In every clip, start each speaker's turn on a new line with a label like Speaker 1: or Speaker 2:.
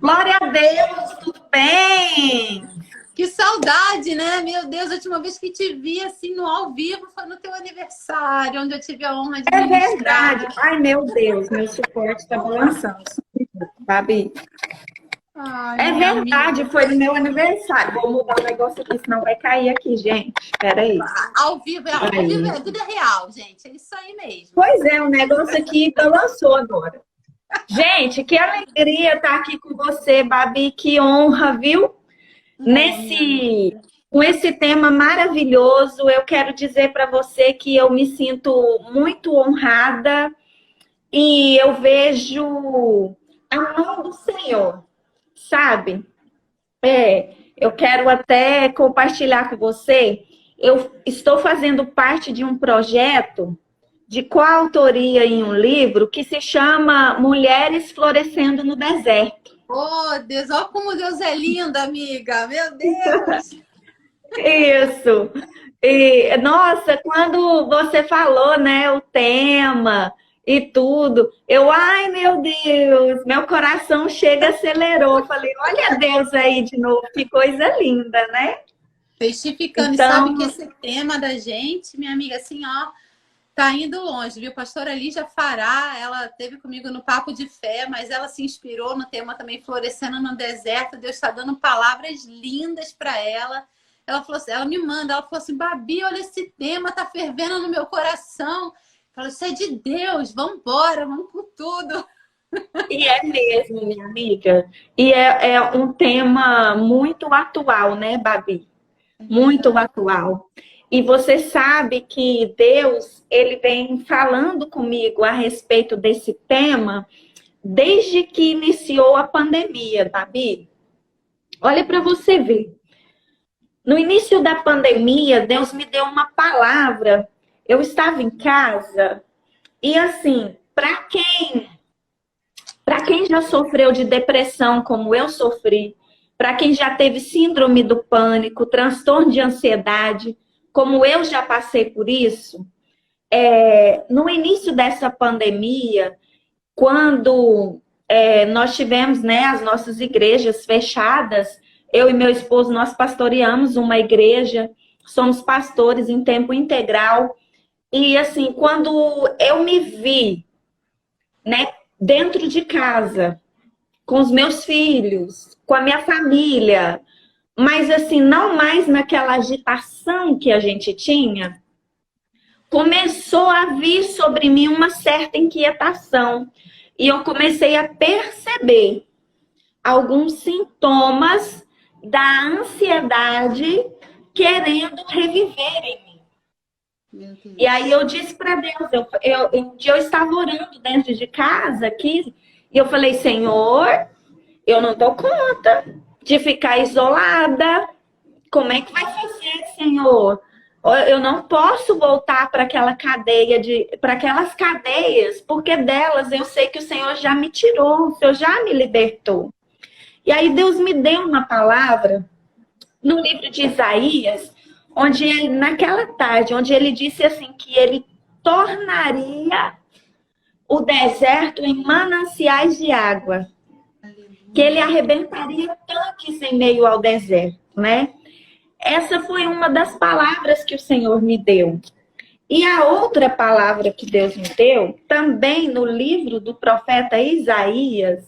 Speaker 1: Glória a Deus, tudo bem?
Speaker 2: Que saudade, né? Meu Deus, a última vez que te vi assim no ao vivo foi no teu aniversário, onde eu tive a honra de
Speaker 1: É verdade.
Speaker 2: ministrar.
Speaker 1: Ai, meu Deus, meu suporte está balançando. Babi.
Speaker 2: Ai,
Speaker 1: É
Speaker 2: minha
Speaker 1: verdade,
Speaker 2: amiga.
Speaker 1: foi no meu aniversário. Vou mudar o negócio aqui, senão vai cair aqui, gente. Espera aí.
Speaker 2: Ao vivo é
Speaker 1: Aí.
Speaker 2: vida real, gente. É isso aí mesmo.
Speaker 1: Pois é, o negócio aqui balançou agora. Gente, que alegria estar aqui com você, Babi. Que honra, viu?
Speaker 2: Oh, minha
Speaker 1: Nesse,
Speaker 2: amiga.
Speaker 1: com esse tema maravilhoso, eu quero dizer para você que eu me sinto muito honrada e eu vejo a mão do Senhor, sabe? Eu quero até compartilhar com você. Eu estou fazendo parte de um projeto de coautoria em um livro que se chama Mulheres Florescendo no Deserto.
Speaker 2: Oh, Deus, olha como Deus é lindo, amiga. Meu Deus.
Speaker 1: Isso. E, nossa, quando você falou, né, o tema e tudo, ai, meu Deus, meu coração chega, acelerou. Falei, olha Deus aí de novo, que coisa linda, né?
Speaker 2: Testificando. E sabe que
Speaker 1: Então,
Speaker 2: esse tema da gente, minha amiga, assim, ó, tá indo longe, viu? Pastora Lígia Fará, ela teve comigo no Papo de Fé, mas ela se inspirou no tema também Florescendo no Deserto. Deus está dando palavras lindas para ela. Ela falou assim, ela me manda, ela falou assim, Babi, olha esse tema, tá fervendo no meu coração. Falou, isso é de Deus, vamos embora, vamos com tudo.
Speaker 1: e é mesmo, minha amiga, e é um tema muito atual, né, Babi?
Speaker 2: É
Speaker 1: Muito
Speaker 2: verdade.
Speaker 1: atual. E você sabe que Deus, ele vem falando comigo a respeito desse tema desde que iniciou a pandemia, Babi. Olha para você ver. No início da pandemia, Deus me deu uma palavra. Eu estava em casa e assim, para quem já sofreu de depressão como eu sofri, para quem já teve síndrome do pânico, transtorno de ansiedade, como eu já passei por isso, no início dessa pandemia, quando nós tivemos, né, as nossas igrejas fechadas, eu e meu esposo, nós pastoreamos uma igreja, somos pastores em tempo integral, e assim, quando eu me vi, né, dentro de casa, com os meus filhos, com a minha família, mas assim, não mais naquela agitação que a gente tinha, começou a vir sobre mim uma certa inquietação. E eu comecei a perceber alguns sintomas da ansiedade querendo reviver em mim.
Speaker 2: Meu
Speaker 1: E aí
Speaker 2: Deus.
Speaker 1: eu disse para Deus, um dia eu estava orando dentro de casa aqui, e eu falei, Senhor, eu não dou conta de ficar isolada. Como é que vai fazer, Senhor? Eu não posso voltar para aquela para aquelas cadeias, porque delas eu sei que o Senhor já me tirou, o Senhor já me libertou. E aí Deus me deu uma palavra no livro de Isaías, onde ele, naquela tarde, onde ele disse assim que ele tornaria o deserto em mananciais de água, que ele
Speaker 2: Aleluia.
Speaker 1: arrebentaria tanques em meio ao deserto, né? Essa foi uma das palavras que o Senhor me deu. E a outra palavra que Deus me deu, também no livro do profeta Isaías,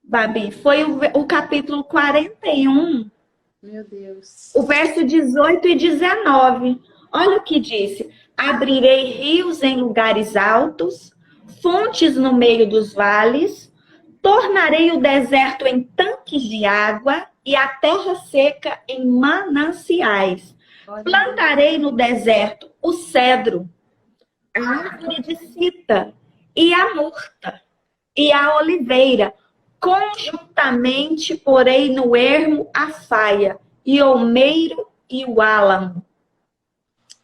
Speaker 1: Babi, foi o capítulo 41,
Speaker 2: Meu Deus.
Speaker 1: o verso 18 e 19. Olha o que disse: abrirei rios em lugares altos, fontes no meio dos vales, tornarei o deserto em tanques de água e a terra seca em mananciais.
Speaker 2: Olha,
Speaker 1: Plantarei no deserto o cedro, a árvore de cita e a murta e a oliveira. Conjuntamente porei no ermo a faia e o meiro e o álamo.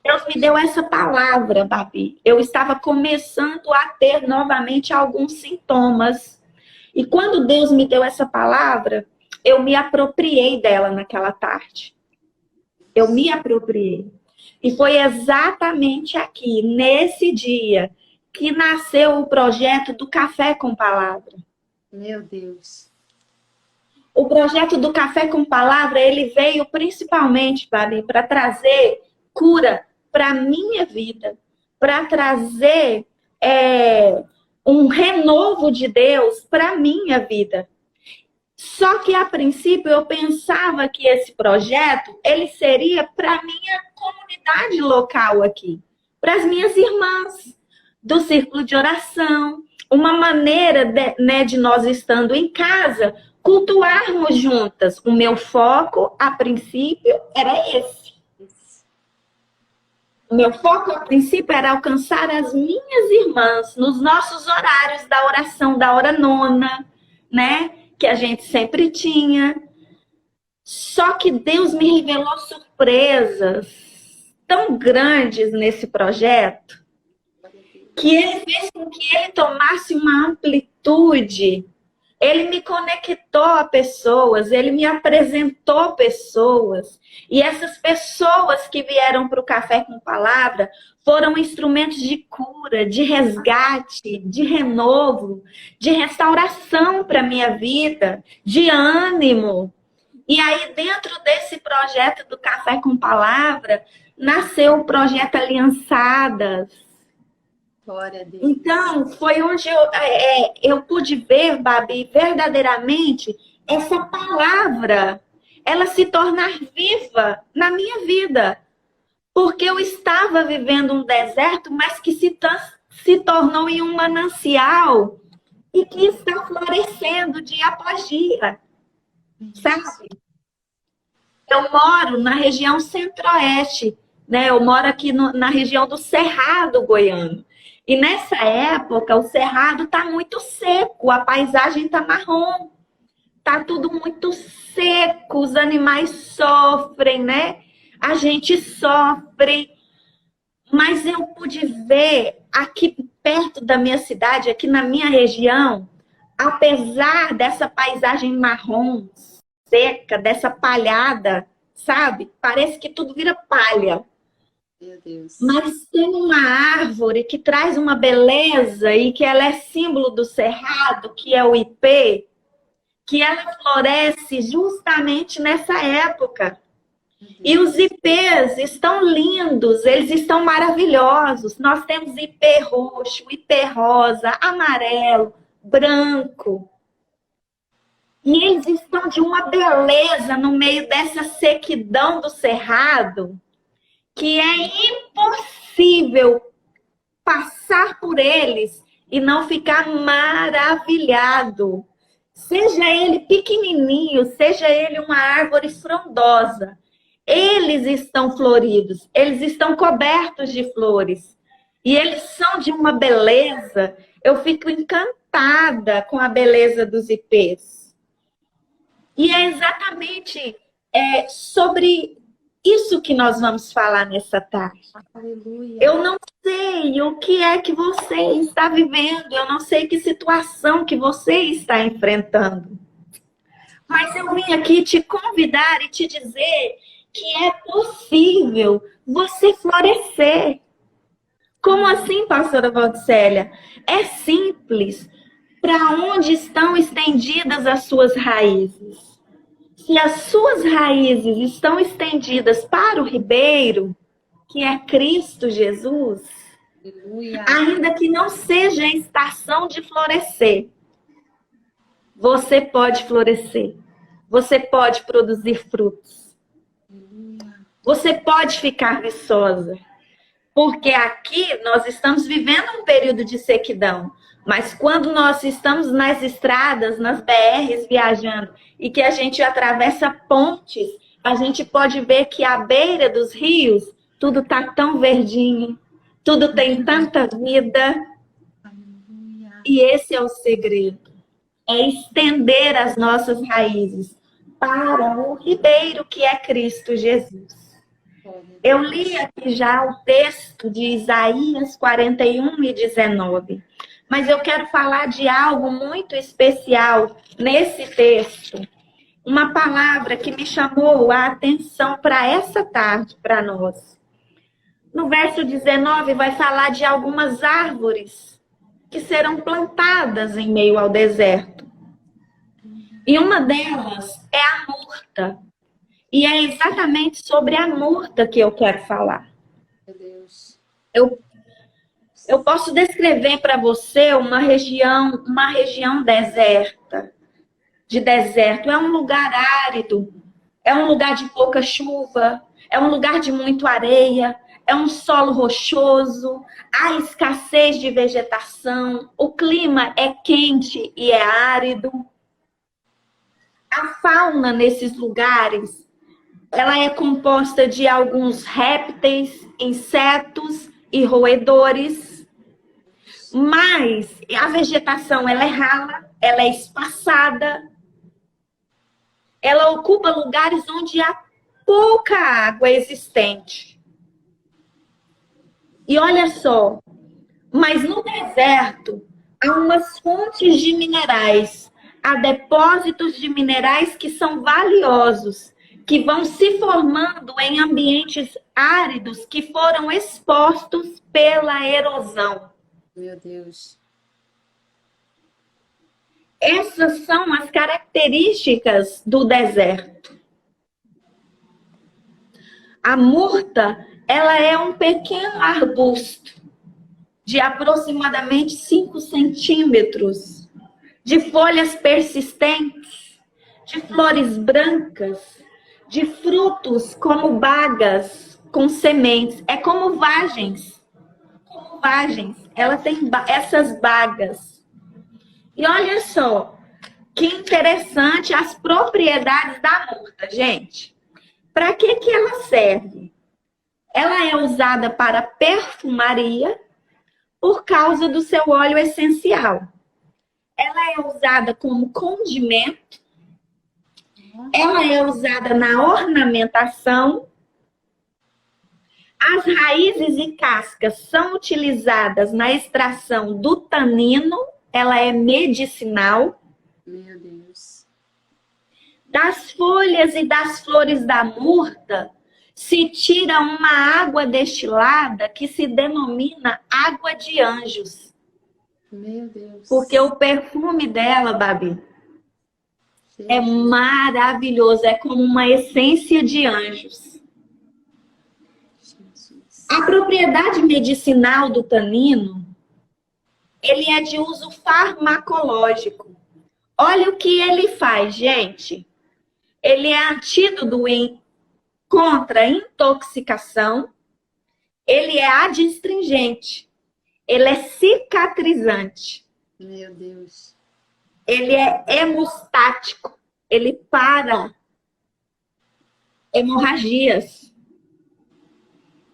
Speaker 1: Deus me deu essa palavra, Babi. Eu estava começando a ter novamente alguns sintomas. E quando Deus me deu essa palavra, eu me apropriei dela naquela tarde. Eu me apropriei. E foi exatamente aqui, nesse dia, que nasceu o projeto do Café com Palavra.
Speaker 2: meu Deus.
Speaker 1: o projeto do Café com Palavra, ele veio principalmente, Babi, para trazer cura para a minha vida, para trazer um renovo de Deus para a minha vida. Só que, a princípio, eu pensava que esse projeto, ele seria para a minha comunidade local aqui, para as minhas irmãs do círculo de oração, uma maneira de nós estando em casa, cultuarmos juntas. O meu foco, a princípio, era esse. O meu foco, a princípio, era alcançar as minhas irmãs nos nossos horários da oração, da hora nona, né? Que a gente sempre tinha. Só que Deus me revelou surpresas tão grandes nesse projeto, que ele fez com que ele tomasse uma amplitude. Ele me conectou a pessoas, ele me apresentou pessoas. E essas pessoas que vieram para o Café com Palavra foram instrumentos de cura, de resgate, de renovo, de restauração para a minha vida, de ânimo. E aí, dentro desse projeto do Café com Palavra, nasceu o projeto Aliançadas.
Speaker 2: Glória a Deus.
Speaker 1: Então, foi onde eu pude ver, Babi, verdadeiramente, essa palavra, ela se tornar viva na minha vida. Porque eu estava vivendo um deserto, mas que se tornou em um manancial e que está florescendo dia após dia. Sabe? Eu moro na região centro-oeste, né? Eu moro aqui na região do Cerrado Goiano. E nessa época, o Cerrado está muito seco, a paisagem está marrom. Está tudo muito seco, os animais sofrem, né? A gente sofre. Mas eu pude ver aqui perto da minha cidade, aqui na minha região, apesar dessa paisagem marrom, seca, dessa palhada, sabe? Parece que tudo vira palha.
Speaker 2: Meu Deus.
Speaker 1: Mas tem uma árvore que traz uma beleza e que ela é símbolo do cerrado, que é o ipê, que ela floresce justamente nessa época. E os ipês estão lindos, eles estão maravilhosos. Nós temos ipê roxo, ipê rosa, amarelo, branco. E eles estão de uma beleza no meio dessa sequidão do cerrado, que é impossível passar por eles e não ficar maravilhado. Seja ele pequenininho, seja ele uma árvore frondosa, eles estão floridos, eles estão cobertos de flores. E eles são de uma beleza, eu fico encantada com a beleza dos ipês. E é exatamente sobre isso que nós vamos falar nessa tarde.
Speaker 2: Aleluia.
Speaker 1: Eu não sei o que é que você está vivendo, eu não sei que situação que você está enfrentando. Mas eu vim aqui te convidar e te dizer que é possível você florescer. Como assim, pastora Valdicélia? É simples. Para onde estão estendidas as suas raízes? Se as suas raízes estão estendidas para o ribeiro, que é Cristo Jesus,
Speaker 2: Aleluia.
Speaker 1: ainda que não seja a estação de florescer, você pode florescer. Você pode produzir frutos.
Speaker 2: Aleluia.
Speaker 1: Você pode ficar viçosa. Porque aqui nós estamos vivendo um período de sequidão. Mas quando nós estamos nas estradas, nas BRs viajando, e que a gente atravessa pontes, a gente pode ver que à beira dos rios, tudo está tão verdinho, tudo tem tanta vida.
Speaker 2: Aleluia.
Speaker 1: E esse é o segredo. É estender as nossas raízes para o ribeiro que é Cristo Jesus. Eu li aqui já o texto de Isaías 41 e 19. Mas eu quero falar de algo muito especial nesse texto. Uma palavra que me chamou a atenção para essa tarde, para nós. No verso 19 vai falar de algumas árvores que serão plantadas em meio ao deserto. E uma delas é a murta. E é exatamente sobre a murta que eu quero falar.
Speaker 2: Meu Deus.
Speaker 1: Eu posso descrever para você uma região deserta, de deserto. É um lugar árido, é um lugar de pouca chuva, é um lugar de muito areia, é um solo rochoso, há escassez de vegetação, o clima é quente e é árido. A fauna nesses lugares, ela é composta de alguns répteis, insetos e roedores, mas a vegetação ela é rala, ela é espaçada, ela ocupa lugares onde há pouca água existente. E olha só, mas no deserto há umas fontes de minerais, há depósitos de minerais que são valiosos, que vão se formando em ambientes áridos que foram expostos pela erosão.
Speaker 2: Meu Deus.
Speaker 1: Essas são as características do deserto. A murta, ela é um pequeno arbusto de aproximadamente 5 centímetros, de folhas persistentes, de flores brancas, de frutos como bagas com sementes. É como vagens. Como vagens. Ela tem essas bagas. E olha só, que interessante as propriedades da murta, gente. Para que ela serve? Ela é usada para perfumaria por causa do seu óleo essencial. Ela é usada como condimento. Ela é usada na ornamentação. As raízes e cascas são utilizadas na extração do tanino. Ela é medicinal.
Speaker 2: Meu Deus.
Speaker 1: Das folhas e das flores da murta se tira uma água destilada que se denomina água de anjos.
Speaker 2: Meu Deus.
Speaker 1: Porque o perfume dela, Babi, é maravilhoso. É como uma essência de anjos.
Speaker 2: Jesus.
Speaker 1: A propriedade medicinal do tanino, ele é de uso farmacológico. Olha o que ele faz, gente. Ele é antídoto contra intoxicação. Ele é adstringente. Ele é cicatrizante.
Speaker 2: Meu Deus.
Speaker 1: Ele é hemostático. Ele para hemorragias.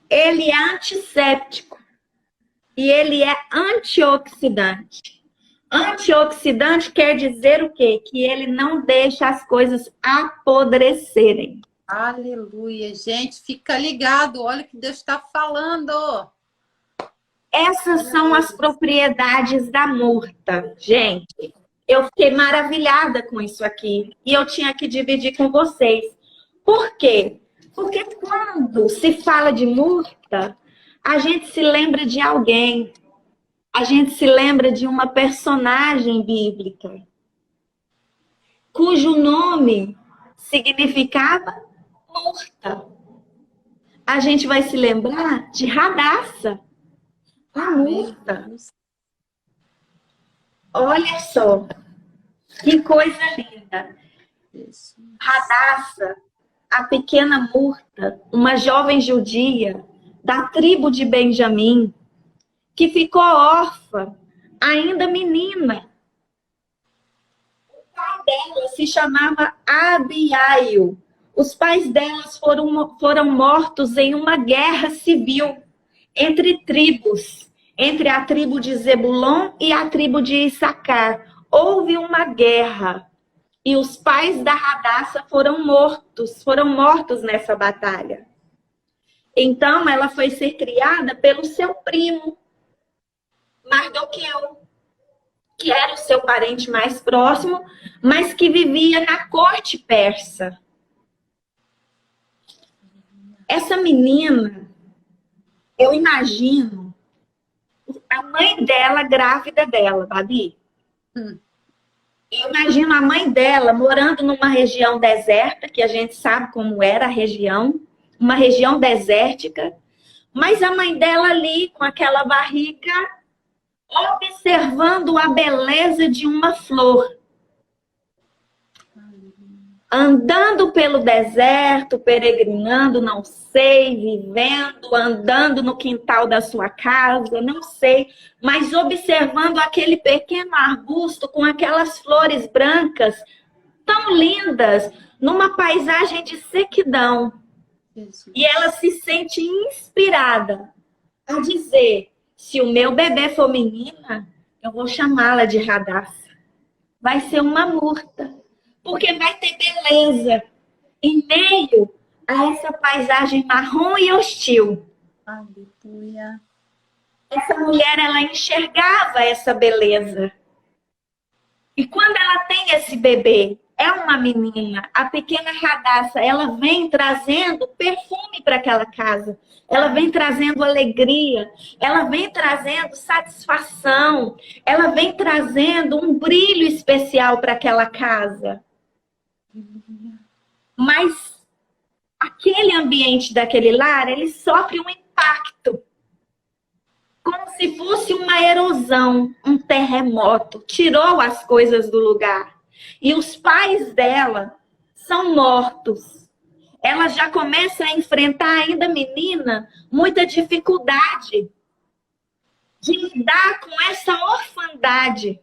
Speaker 1: Ele é antisséptico. E ele é antioxidante. Antioxidante quer dizer o quê? Que ele não deixa as coisas apodrecerem.
Speaker 2: Aleluia. Gente, fica ligado. Olha o que Deus está falando.
Speaker 1: Essas são as propriedades da murta. Gente, eu fiquei maravilhada com isso aqui. E eu tinha que dividir com vocês. Por quê? Porque quando se fala de murta, a gente se lembra de alguém. A gente se lembra de uma personagem bíblica, cujo nome significava murta. A gente vai se lembrar de Radassa, a murta. Olha só, que coisa linda. Radassa, a pequena murta, uma jovem judia da tribo de Benjamim, que ficou órfã, ainda menina. O pai dela se chamava Abiail. Os pais delas foram mortos em uma guerra civil entre tribos, entre a tribo de Zebulon e a tribo de Issacar. Houve uma guerra e os pais da Radassa foram mortos nessa batalha. Então, ela foi ser criada pelo seu primo, Mardoqueu, que era o seu parente mais próximo, mas que vivia na corte persa. Essa menina, eu imagino a mãe dela grávida dela, Babi. Eu imagino a mãe dela morando numa região deserta, que a gente sabe como era a região, uma região desértica, mas a mãe dela ali com aquela barriga, observando a beleza de uma flor. Andando pelo deserto, peregrinando, não sei, vivendo, andando no quintal da sua casa, não sei, mas observando aquele pequeno arbusto com aquelas flores brancas tão lindas, numa paisagem de sequidão.
Speaker 2: Jesus.
Speaker 1: E ela se sente inspirada a dizer: se o meu bebê for menina, eu vou chamá-la de Radassa. Vai ser uma murta. Porque vai ter beleza em meio a essa paisagem marrom e hostil.
Speaker 2: Aleluia.
Speaker 1: Essa mulher, ela enxergava essa beleza. E quando ela tem esse bebê, é uma menina, a pequena Radassa, ela vem trazendo perfume para aquela casa. Ela vem trazendo alegria, ela vem trazendo satisfação, ela vem trazendo um brilho especial para aquela casa. Mas aquele ambiente daquele lar, ele sofre um impacto. Como se fosse uma erosão, um terremoto. Tirou as coisas do lugar. E os pais dela são mortos. Ela já começa a enfrentar, ainda menina, muita dificuldade de lidar com essa orfandade.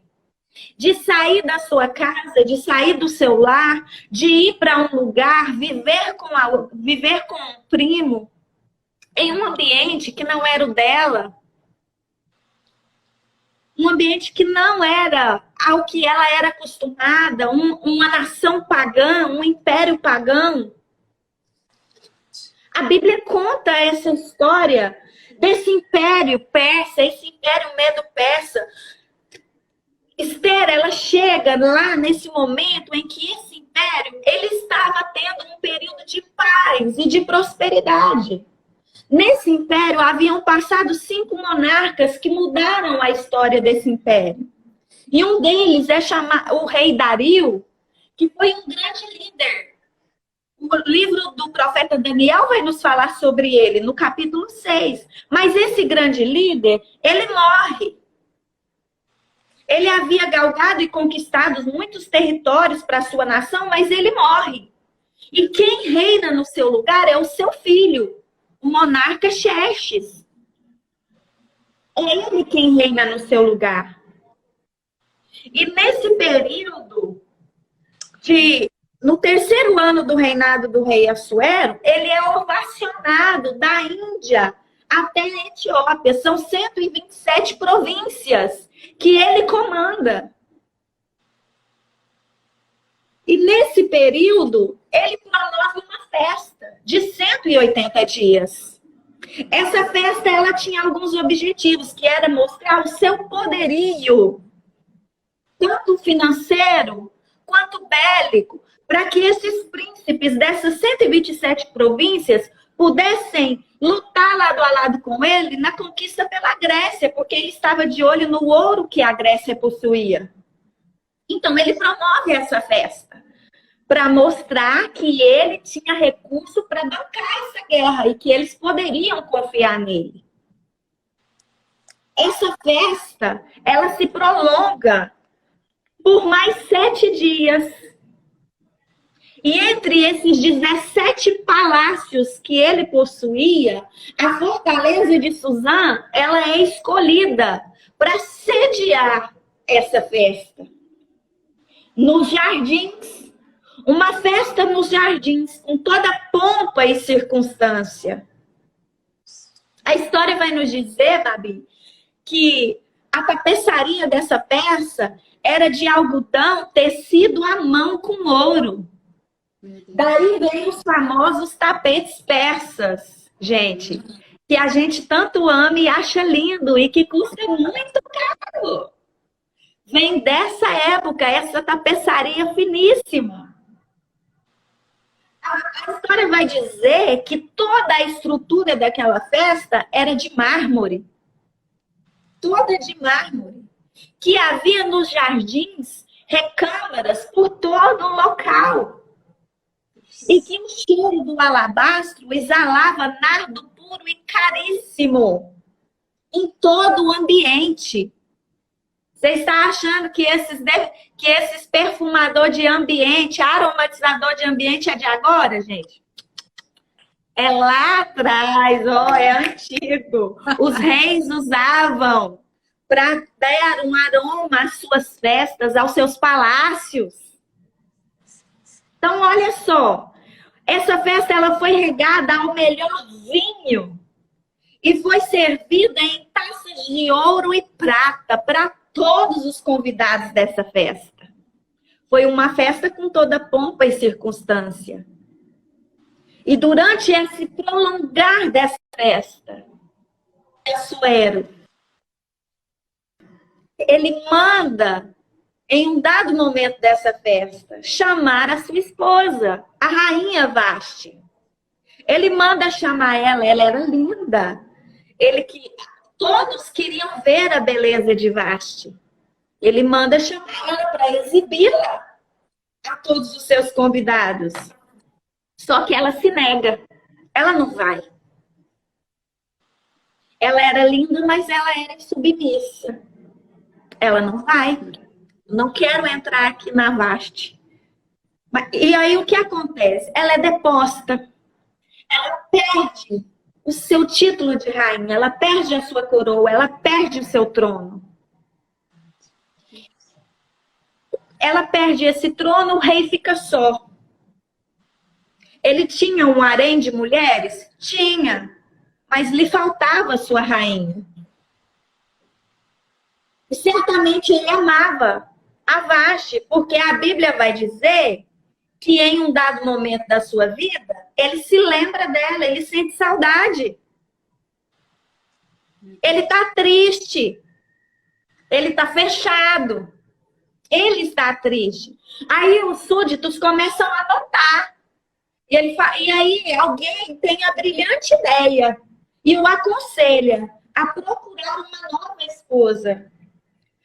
Speaker 1: De sair da sua casa, de sair do seu lar, de ir para um lugar, viver com um primo, em um ambiente que não era o dela. Um ambiente que não era ao que ela era acostumada, uma nação pagã, um império pagão. A Bíblia conta essa história desse império persa, esse império medo-persa. Esther, ela chega lá nesse momento em que esse império, ele estava tendo um período de paz e de prosperidade. Nesse império, haviam passado 5 monarcas que mudaram a história desse império. E um deles é o rei Dario, que foi um grande líder. O livro do profeta Daniel vai nos falar sobre ele, no capítulo 6. Mas esse grande líder, ele morre. Ele havia galgado e conquistado muitos territórios para a sua nação, mas ele morre. E quem reina no seu lugar é o seu filho, o monarca Xerxes. É ele quem reina no seu lugar. E nesse período, no 3º ano do reinado do rei Assuero, ele é ovacionado da Índia até a Etiópia. São 127 províncias que ele comanda. E nesse período, ele promove uma festa de 180 dias. Essa festa, ela tinha alguns objetivos, que era mostrar o seu poderio, tanto financeiro quanto bélico, para que esses príncipes dessas 127 províncias pudessem lutar lado a lado com ele na conquista pela Grécia, porque ele estava de olho no ouro que a Grécia possuía. Então, ele promove essa festa para mostrar que ele tinha recurso para bancar essa guerra e que eles poderiam confiar nele. Essa festa, ela se prolonga por mais 7 dias. E entre esses 17 palácios que ele possuía, a fortaleza de Suzã, ela é escolhida para sediar essa festa. Nos jardins, uma festa nos jardins, com toda pompa e circunstância. A história vai nos dizer, Babi, que a tapeçaria dessa peça era de algodão tecido à mão com ouro. Daí vem os famosos tapetes persas, gente, que a gente tanto ama e acha lindo e que custa muito caro. Vem dessa época, essa tapeçaria finíssima. A história vai dizer que toda a estrutura daquela festa era de mármore. Toda de mármore. Que havia nos jardins recâmaras por todo o local. E que o cheiro do alabastro exalava nardo puro e caríssimo em todo o ambiente. Você está achando que esses perfumador de ambiente, aromatizador de ambiente é de agora, gente? É lá atrás, ó, é antigo. Os reis usavam para dar um aroma às suas festas, aos seus palácios. Então, olha só, essa festa ela foi regada ao melhor vinho e foi servida em taças de ouro e prata para todos os convidados dessa festa. Foi uma festa com toda pompa e circunstância. E durante esse prolongar dessa festa, Assuero, ele manda, em um dado momento dessa festa, chamar a sua esposa, a rainha Vasti. Ele manda chamar ela era linda. Todos queriam ver a beleza de Vasti. Ele manda chamar ela para exibi-la a todos os seus convidados. Só que ela se nega. Ela não vai. Ela era linda, mas ela era submissa. Ela não vai. Não quero entrar aqui na Vasti. E aí o que acontece? Ela é deposta. Ela perde o seu título de rainha. Ela perde a sua coroa. Ela perde o seu trono. Ela perde esse trono, o rei fica só. Ele tinha um harém de mulheres? Tinha. Mas lhe faltava sua rainha. E certamente ele amava a Vasti, porque a Bíblia vai dizer que em um dado momento da sua vida, ele se lembra dela, ele sente saudade. Ele está triste. Ele está fechado. Ele está triste. Aí os súditos começam a notar. E aí alguém tem a brilhante ideia e o aconselha a procurar uma nova esposa.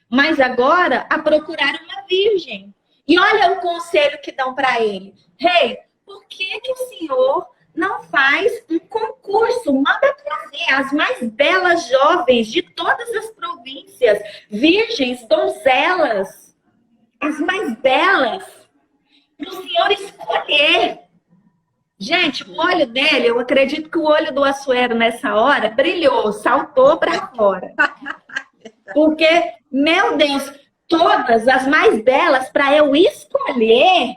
Speaker 1: Mas agora a procurar uma virgem. E olha o conselho que dão para ele. Rei, por que o senhor não faz um concurso? Manda trazer as mais belas jovens de todas as províncias, virgens, donzelas, as mais belas, para o senhor escolher. Gente, o olho dele, eu acredito que o olho do Assuero nessa hora brilhou, saltou para fora. Porque, meu Deus, todas as mais belas para eu escolher.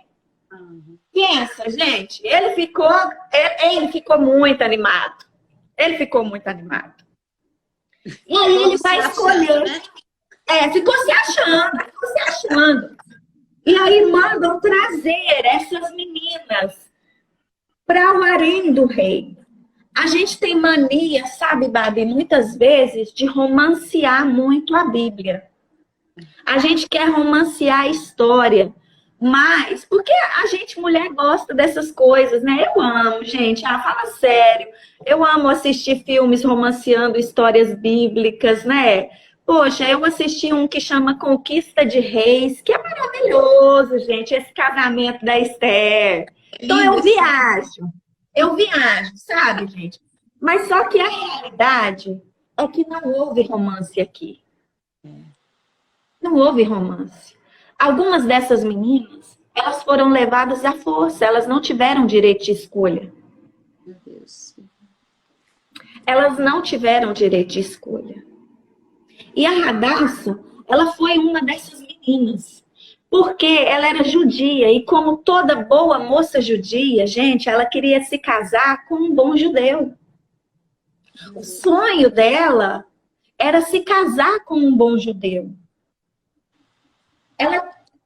Speaker 1: Pensa, gente, ele ficou muito animado. Ele ficou muito animado. E aí ele vai escolher. Né? Ficou se achando. E aí mandam trazer essas meninas para o harém do rei. A gente tem mania, sabe, Babi, muitas vezes de romancear muito a Bíblia. A gente quer romancear a história, mas porque a gente, mulher, gosta dessas coisas, né? Eu amo, gente, fala sério. Eu amo assistir filmes romanceando histórias bíblicas, né? Poxa, eu assisti um que chama Conquista de Reis, que é maravilhoso, gente, esse casamento da Esther. Então eu viajo, sabe, gente? Mas só que a realidade é que não houve romance aqui. Não houve romance. Algumas dessas meninas, elas foram levadas à força, elas não tiveram direito de escolha.
Speaker 2: Meu Deus.
Speaker 1: Elas não tiveram direito de escolha. E a Radassa, ela foi uma dessas meninas. Porque ela era judia e como toda boa moça judia, gente, ela queria se casar com um bom judeu. O sonho dela era se casar com um bom judeu.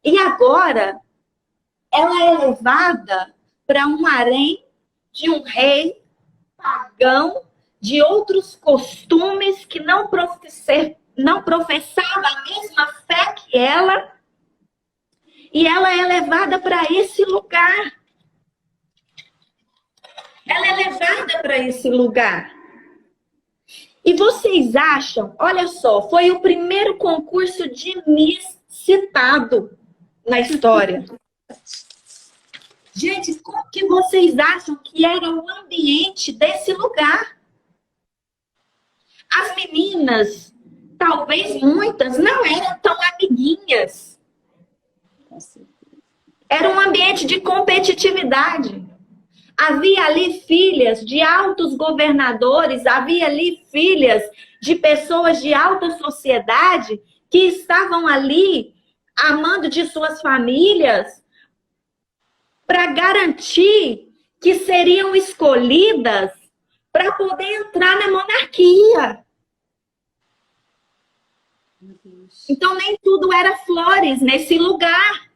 Speaker 1: E agora, ela é levada para um harém de um rei pagão, de outros costumes que não professava a mesma fé que ela. E ela é levada para esse lugar. Ela é levada para esse lugar. E vocês acham, olha só, foi o primeiro concurso de Miss citado na história. Gente, como que vocês acham que era o ambiente desse lugar? As meninas, talvez muitas, não eram tão amiguinhas. Era um ambiente de competitividade. Havia ali filhas de altos governadores, havia ali filhas de pessoas de alta sociedade que estavam ali amando de suas famílias para garantir que seriam escolhidas para poder entrar na monarquia. Então, nem tudo era flores nesse lugar.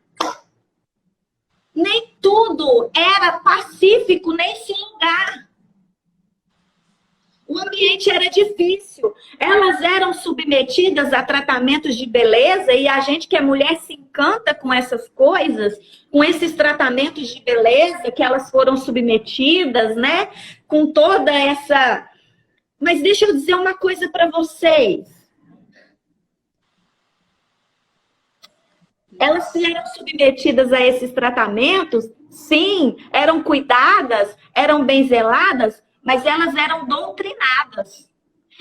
Speaker 1: Nem tudo era pacífico nesse lugar. O ambiente era difícil. Elas eram submetidas a tratamentos de beleza e a gente que é mulher se encanta com essas coisas, com esses tratamentos de beleza que elas foram submetidas, né? Com toda essa... Mas deixa eu dizer uma coisa para vocês. Elas eram submetidas a esses tratamentos, sim, eram cuidadas, eram bem zeladas, mas elas eram doutrinadas.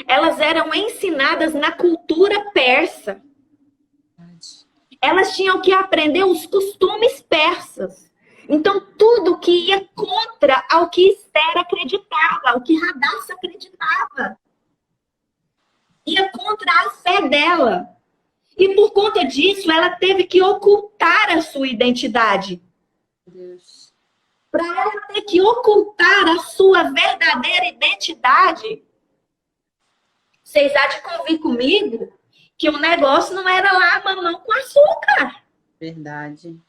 Speaker 1: Elas eram ensinadas na cultura persa. Elas tinham que aprender os costumes persas. Então, tudo que ia contra ao que Esther acreditava, ao que Hadassah acreditava, ia contra a fé dela. E por conta disso, ela teve que ocultar a sua identidade. Para ela ter que ocultar a sua verdadeira identidade, vocês há de convir comigo que o negócio não era lá mamão com açúcar.
Speaker 2: Verdade.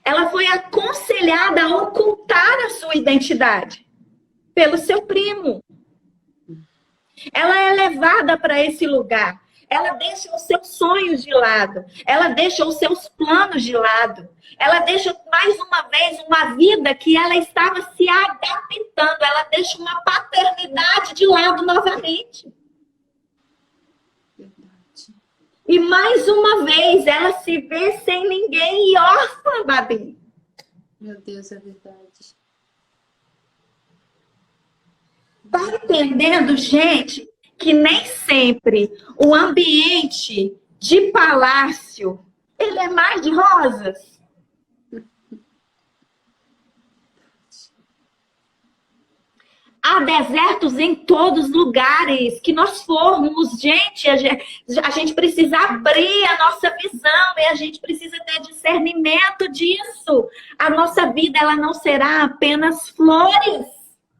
Speaker 1: Ela foi aconselhada a ocultar a sua identidade pelo seu primo. Ela é levada para esse lugar. Ela deixa os seus sonhos de lado. Ela deixa os seus planos de lado. Ela deixa, mais uma vez, uma vida que ela estava se adaptando. Ela deixa uma paternidade de lado novamente.
Speaker 2: Verdade.
Speaker 1: E, mais uma vez, ela se vê sem ninguém e órfã, Babi.
Speaker 2: Meu Deus, é verdade.
Speaker 1: Tá entendendo, gente, que nem sempre o ambiente de palácio, ele é mais de rosas? Há desertos em todos os lugares que nós formos. Gente, a gente precisa abrir a nossa visão e a gente precisa ter discernimento disso. A nossa vida, ela não será apenas flores.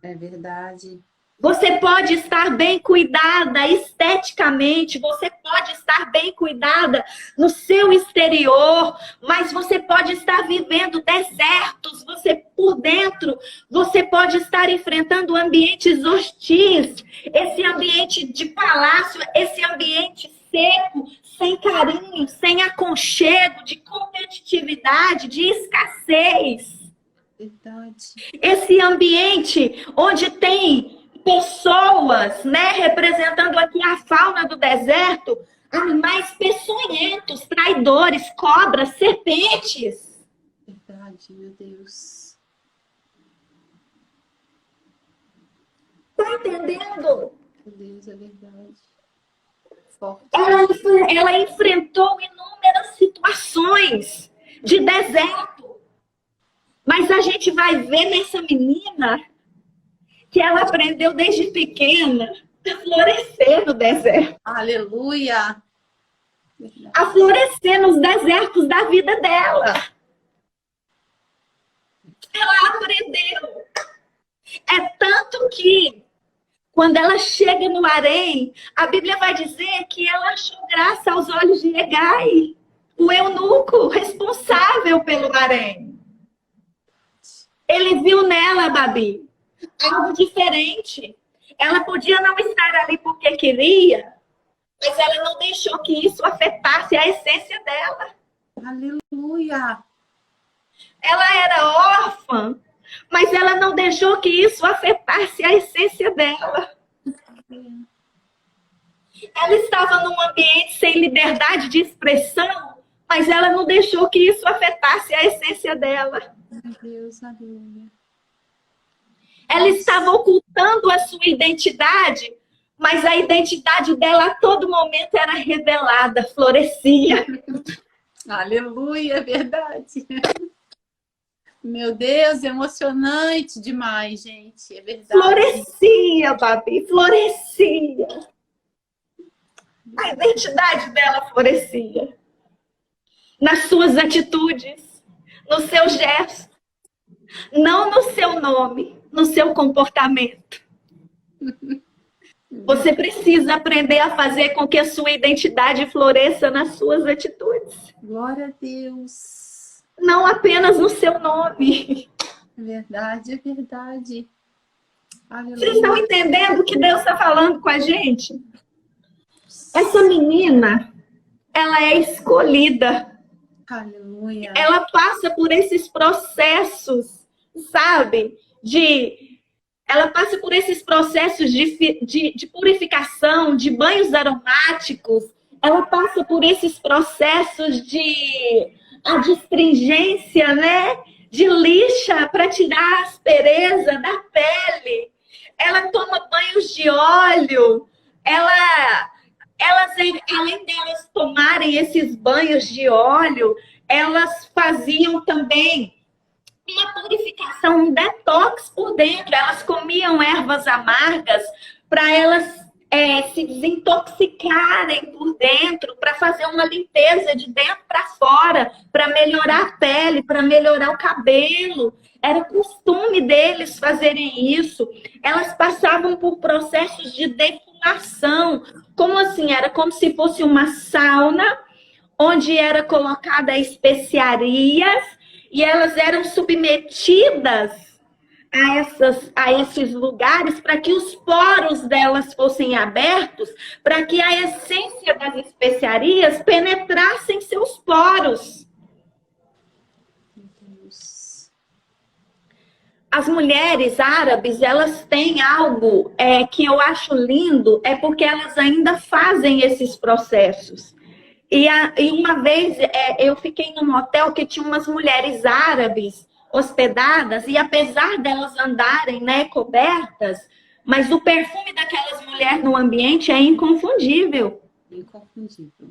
Speaker 2: É verdade.
Speaker 1: Você pode estar bem cuidada esteticamente, você pode estar bem cuidada no seu exterior, mas você pode estar vivendo desertos, você por dentro, você pode estar enfrentando ambientes hostis, esse ambiente de palácio, esse ambiente seco, sem carinho, sem aconchego, de competitividade, de escassez.
Speaker 2: Verdade.
Speaker 1: Esse ambiente onde tem pessoas, né, representando aqui a fauna do deserto, animais peçonhentos, traidores, cobras, serpentes.
Speaker 2: Verdade, meu Deus.
Speaker 1: Tá entendendo?
Speaker 2: Meu Deus, é verdade. Forte.
Speaker 1: Ela enfrentou inúmeras situações de deserto. Mas a gente vai ver nessa menina que ela aprendeu desde pequena a florescer no deserto.
Speaker 2: Aleluia!
Speaker 1: A florescer nos desertos da vida dela. Ela aprendeu. É tanto que, quando ela chega no harém, a Bíblia vai dizer que ela achou graça aos olhos de Hegai, o eunuco responsável pelo harém. Ele viu nela, Babi, algo diferente. Ela podia não estar ali porque queria, mas ela não deixou que isso afetasse a essência dela.
Speaker 2: Aleluia!
Speaker 1: Ela era órfã, mas ela não deixou que isso afetasse a essência dela. Ela estava num ambiente sem liberdade de expressão, mas ela não deixou que isso afetasse a essência dela.
Speaker 2: Meu Deus, aleluia.
Speaker 1: Ela estava ocultando a sua identidade, mas a identidade dela a todo momento era revelada, florescia.
Speaker 2: Aleluia, é verdade. Meu Deus, emocionante demais, gente. É verdade.
Speaker 1: Florescia, Babi, florescia. A identidade dela florescia. Nas suas atitudes, nos seus gestos, não no seu nome, no seu comportamento. Você precisa aprender a fazer com que a sua identidade floresça nas suas atitudes.
Speaker 2: Glória a Deus.
Speaker 1: Não apenas no seu nome.
Speaker 2: É verdade, é verdade. Aleluia.
Speaker 1: Vocês estão entendendo o que Deus está falando com a gente? Essa menina, ela é escolhida.
Speaker 2: Aleluia.
Speaker 1: Ela passa por esses processos, sabe? Ela passa por esses processos de purificação, de banhos aromáticos. Ela passa por esses processos de adstringência, né? De lixa para tirar a aspereza da pele. Ela toma banhos de óleo. Além delas tomarem esses banhos de óleo, elas faziam também uma purificação, um detox por dentro. Elas comiam ervas amargas para elas se desintoxicarem por dentro, para fazer uma limpeza de dentro para fora, para melhorar a pele, para melhorar o cabelo. Era costume deles fazerem isso. Elas passavam por processos de defumação. Como assim? Era como se fosse uma sauna, onde era colocada especiarias, e elas eram submetidas a esses lugares para que os poros delas fossem abertos, para que a essência das especiarias penetrasse em seus poros. As mulheres árabes, elas têm algo que eu acho lindo, é porque elas ainda fazem esses processos. E uma vez eu fiquei num hotel que tinha umas mulheres árabes hospedadas, e apesar delas andarem, né, cobertas, mas o perfume daquelas mulheres no ambiente é inconfundível.
Speaker 2: Inconfundível.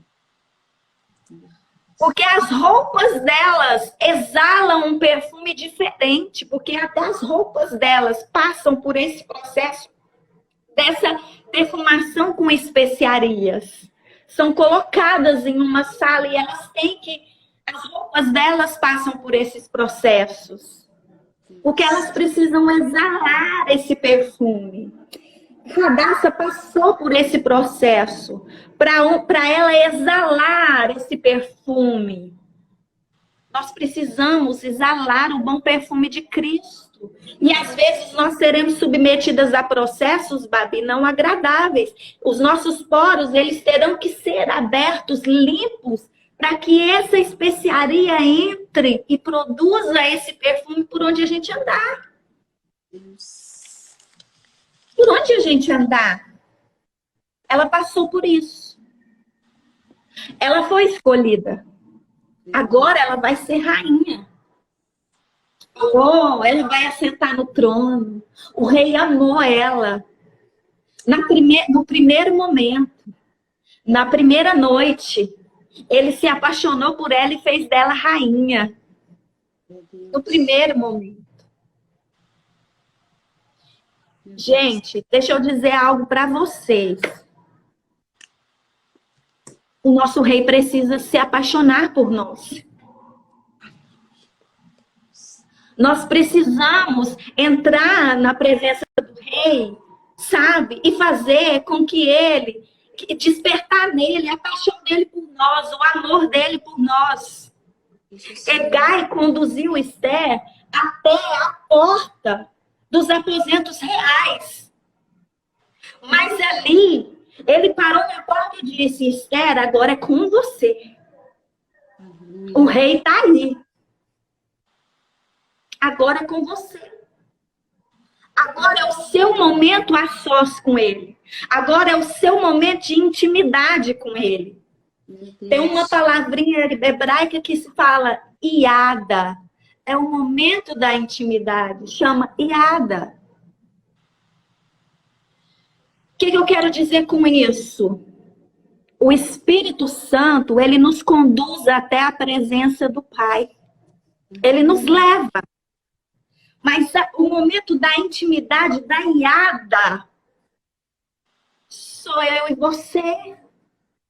Speaker 1: Porque as roupas delas exalam um perfume diferente, porque até as roupas delas passam por esse processo dessa defumação com especiarias. São colocadas em uma sala e elas têm que... As roupas delas passam por esses processos. Porque elas precisam exalar esse perfume. Radassa passou por esse processo para ela exalar esse perfume. Nós precisamos exalar o bom perfume de Cristo. E às vezes nós seremos submetidas a processos, Babi, não agradáveis. Os nossos poros, eles terão que ser abertos, limpos, para que essa especiaria entre e produza esse perfume por onde a gente andar. Por onde a gente andar? Ela passou por isso. Ela foi escolhida. Agora ela vai ser rainha. Oh, ela vai assentar no trono. O rei amou ela. No primeiro momento, na primeira noite, ele se apaixonou por ela e fez dela rainha. No primeiro momento. Gente, deixa eu dizer algo para vocês. O nosso rei precisa se apaixonar por nós. Nós precisamos entrar na presença do rei, sabe? E fazer com que ele, despertar nele a paixão dele por nós, o amor dele por nós. Hegai conduziu Esther até a porta dos aposentos reais. Mas ali, ele parou na porta e disse: Esther, agora é com você. O rei está aí. Agora é com você. Agora é o seu momento a sós com ele. Agora é o seu momento de intimidade com ele. Tem uma palavrinha hebraica que se fala iada. É o momento da intimidade. Chama iada. O que eu quero dizer com isso? O Espírito Santo, ele nos conduz até a presença do Pai. Ele nos leva. Mas o momento da intimidade, da iada, sou eu e você.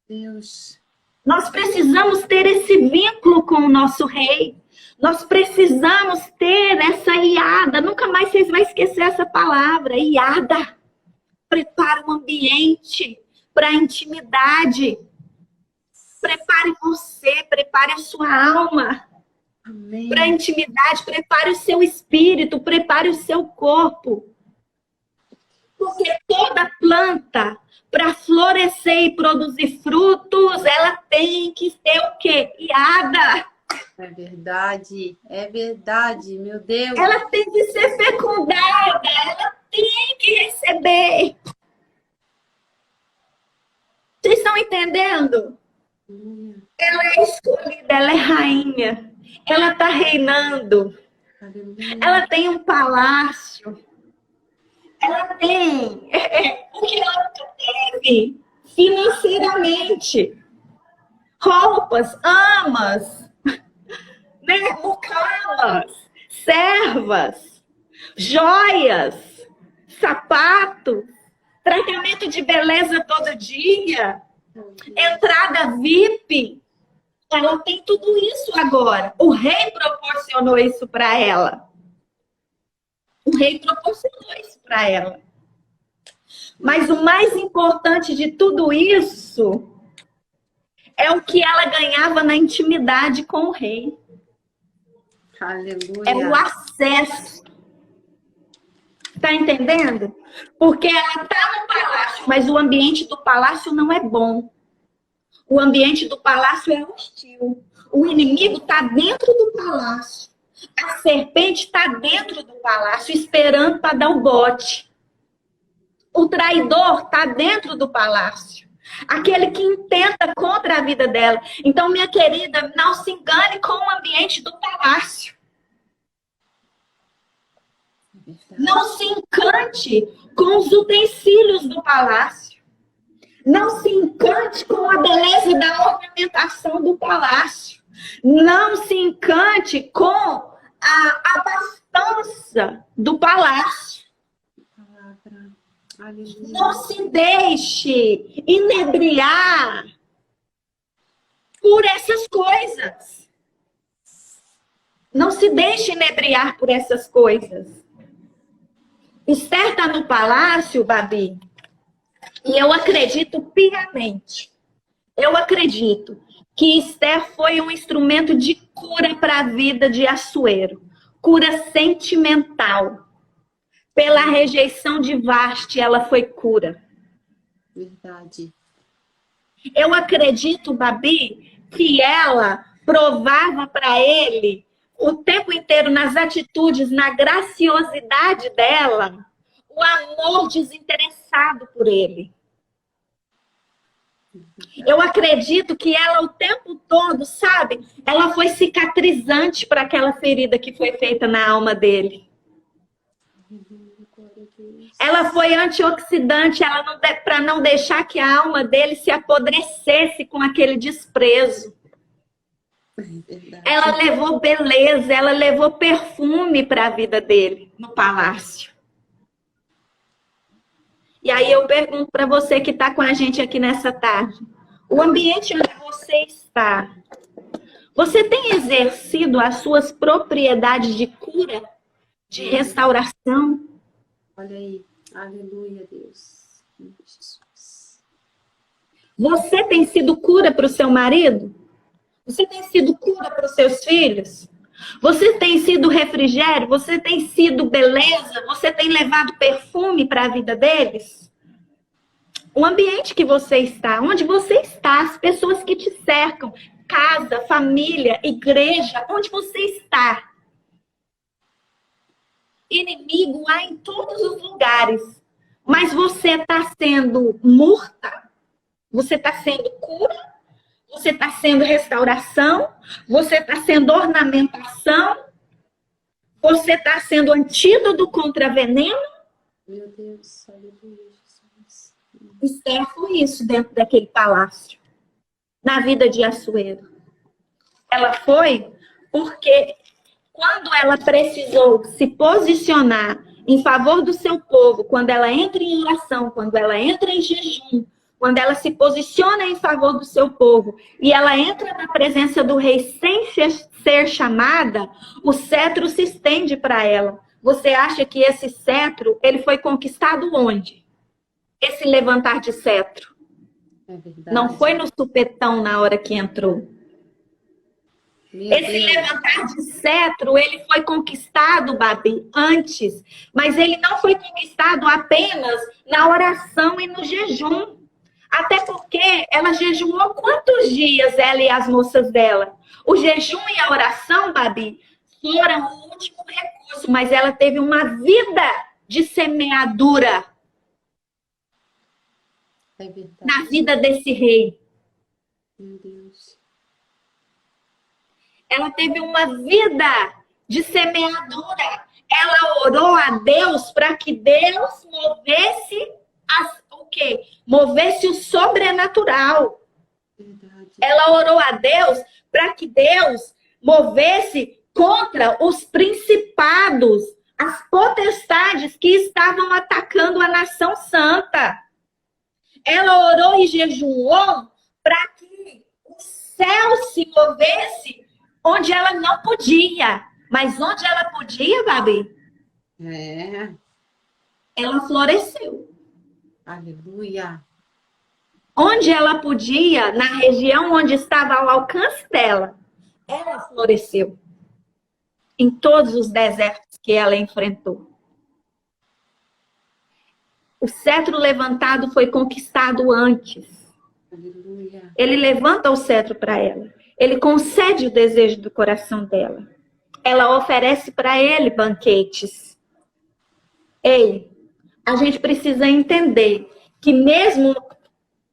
Speaker 2: Deus.
Speaker 1: Nós precisamos ter esse vínculo com o nosso Rei. Nós precisamos ter essa iada. Nunca mais vocês vão esquecer essa palavra, iada. Prepara um ambiente para a intimidade. Prepare você, prepare a sua alma. Para a intimidade, prepare o seu espírito, prepare o seu corpo. Porque toda planta, para florescer e produzir frutos, ela tem que ter o quê? Iada.
Speaker 2: É verdade, meu Deus.
Speaker 1: Ela tem que ser fecundada, ela tem que receber. Vocês estão entendendo? Ela é escolhida, ela é rainha. Ela está reinando. Ela tem um palácio. Ela tem o que ela nunca teve financeiramente. Roupas, amas, né? Mucamas, servas, joias, sapatos, tratamento de beleza todo dia, entrada VIP. Ela tem tudo isso agora. O rei proporcionou isso para ela. O rei proporcionou isso para ela. Mas o mais importante de tudo isso é o que ela ganhava na intimidade com o rei.
Speaker 2: Aleluia.
Speaker 1: É o acesso. Tá entendendo? Porque ela tá no palácio, mas o ambiente do palácio não é bom. O ambiente do palácio é hostil. O inimigo está dentro do palácio. A serpente está dentro do palácio, esperando para dar o bote. O traidor está dentro do palácio. Aquele que intenta contra a vida dela. Então, minha querida, não se engane com o ambiente do palácio. Não se encante com os utensílios do palácio. Não se encante com a beleza da ornamentação do palácio. Não se encante com a abastança do palácio. Não se deixe inebriar por essas coisas. Não se deixe inebriar por essas coisas. Esther está no palácio, Babi. E eu acredito piamente, eu acredito que Esther foi um instrumento de cura para a vida de Assuero. Cura sentimental. Pela rejeição de Vaste, ela foi cura.
Speaker 2: Verdade.
Speaker 1: Eu acredito, Babi, que ela provava para ele o tempo inteiro nas atitudes, na graciosidade dela, o amor desinteressado por ele. Eu acredito que ela o tempo todo, sabe? Ela foi cicatrizante para aquela ferida que foi feita na alma dele. Ela foi antioxidante, para não deixar que a alma dele se apodrecesse com aquele desprezo. Ela levou beleza, ela levou perfume para a vida dele no palácio. E aí eu pergunto para você que está com a gente aqui nessa tarde. O ambiente onde você está, você tem exercido as suas propriedades de cura, de restauração?
Speaker 2: Olha aí. Aleluia, Deus. Jesus.
Speaker 1: Você tem sido cura para o seu marido? Você tem sido cura para os seus filhos? Você tem sido refrigério? Você tem sido beleza? Você tem levado perfume para a vida deles? O ambiente que você está, onde você está, as pessoas que te cercam, casa, família, igreja, onde você está. inimigo há em todos os lugares. Mas você está sendo murta, você está sendo cura, você está sendo restauração, você está sendo ornamentação, você está sendo antídoto contra veneno.
Speaker 2: Meu Deus, aleluia, Jesus.
Speaker 1: Esther foi isso dentro daquele palácio, na vida de Assuero. Ela foi porque quando ela precisou se posicionar em favor do seu povo, quando ela entra em oração, quando ela entra em jejum, quando ela se posiciona em favor do seu povo e ela entra na presença do rei sem ser chamada, o cetro se estende para ela. Você acha que esse cetro, ele foi conquistado onde? Esse levantar de cetro.
Speaker 2: É verdade.
Speaker 1: Não foi no supetão na hora que entrou. Esse levantar de cetro, ele foi conquistado, Babi, antes. Mas ele não foi conquistado apenas na oração e no jejum. Até porque ela jejuou quantos dias, ela e as moças dela? O jejum e a oração, Babi, foram o último recurso. Mas ela teve uma vida de semeadura na vida desse rei.
Speaker 2: Meu Deus.
Speaker 1: Ela teve uma vida de semeadura. Ela orou a Deus para que Deus movesse o quê? Movesse o sobrenatural.
Speaker 2: Verdade.
Speaker 1: Ela orou a Deus para que Deus movesse contra os principados, as potestades que estavam atacando a nação santa. Ela orou e jejuou para que o céu se movesse onde ela não podia. Mas onde ela podia, Babi? Ela floresceu.
Speaker 2: Aleluia.
Speaker 1: Onde ela podia, na região onde estava ao alcance dela, ela floresceu. Em todos os desertos que ela enfrentou. O cetro levantado foi conquistado antes.
Speaker 2: Aleluia.
Speaker 1: Ele levanta o cetro para ela. Ele concede o desejo do coração dela. Ela oferece para ele banquetes. Ei, a gente precisa entender que mesmo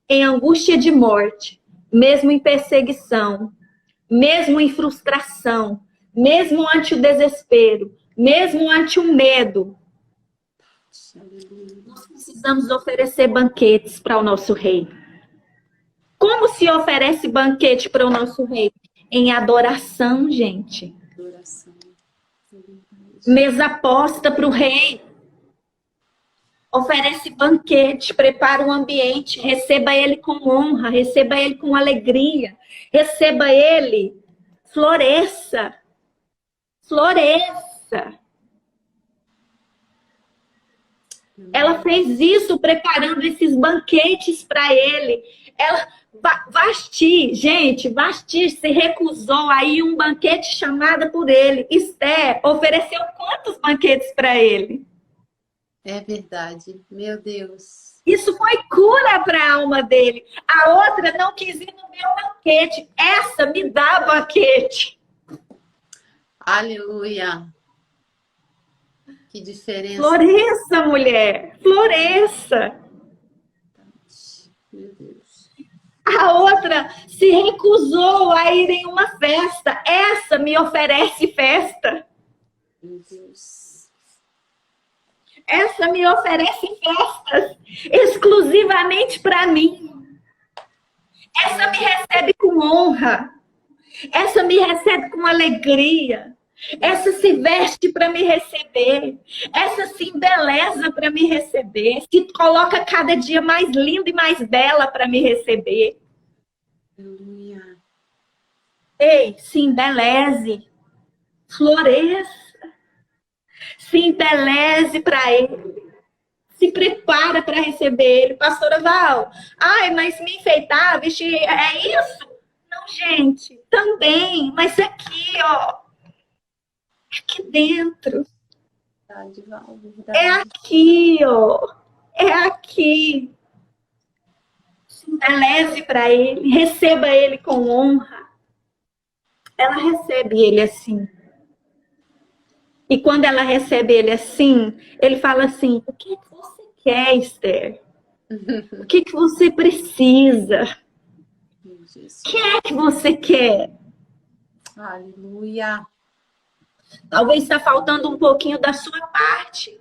Speaker 1: em angústia de morte, mesmo em perseguição, mesmo em frustração, mesmo ante o desespero, mesmo ante o medo, nós precisamos oferecer banquetes para o nosso rei. Como se oferece banquete para o nosso rei? Em adoração, gente.
Speaker 2: Adoração.
Speaker 1: Mesa posta para o rei. Oferece banquete, prepara o ambiente, receba ele com honra, receba ele com alegria, receba ele, floresça. Floresça. Ela fez isso preparando esses banquetes para ele. Vasti se recusou aí um banquete chamada por ele. Esther ofereceu quantos banquetes para ele?
Speaker 2: É verdade. Meu Deus.
Speaker 1: Isso foi cura para a alma dele. A outra não quis ir no meu banquete. Essa me dá banquete.
Speaker 2: Aleluia. Que diferença.
Speaker 1: Floresça, mulher. Floresça.
Speaker 2: Meu Deus.
Speaker 1: A outra se recusou a ir em uma festa. Essa me oferece festa.
Speaker 2: Meu Deus.
Speaker 1: Essa me oferece festas exclusivamente para mim. Essa me recebe com honra. Essa me recebe com alegria. Essa se veste para me receber. Essa se embeleza para me receber. Se coloca cada dia mais linda e mais bela para me receber.
Speaker 2: Aleluia.
Speaker 1: Ei, se embeleze. Floresça. Se embeleze para ele. Se prepara para receber ele. Pastora Val, ai, mas me enfeitar, vestir, é isso? Não, gente, também. Mas aqui, ó. Aqui dentro.
Speaker 2: Verdade, Val, verdade.
Speaker 1: É aqui, ó. É aqui. Se embeleze para ele. Receba ele com honra. Ela recebe ele assim. E quando ela recebe ele assim, ele fala assim: o que você quer, Esther? O que você precisa?
Speaker 2: Jesus.
Speaker 1: O que é que você quer?
Speaker 2: Aleluia.
Speaker 1: Talvez está faltando um pouquinho da sua parte.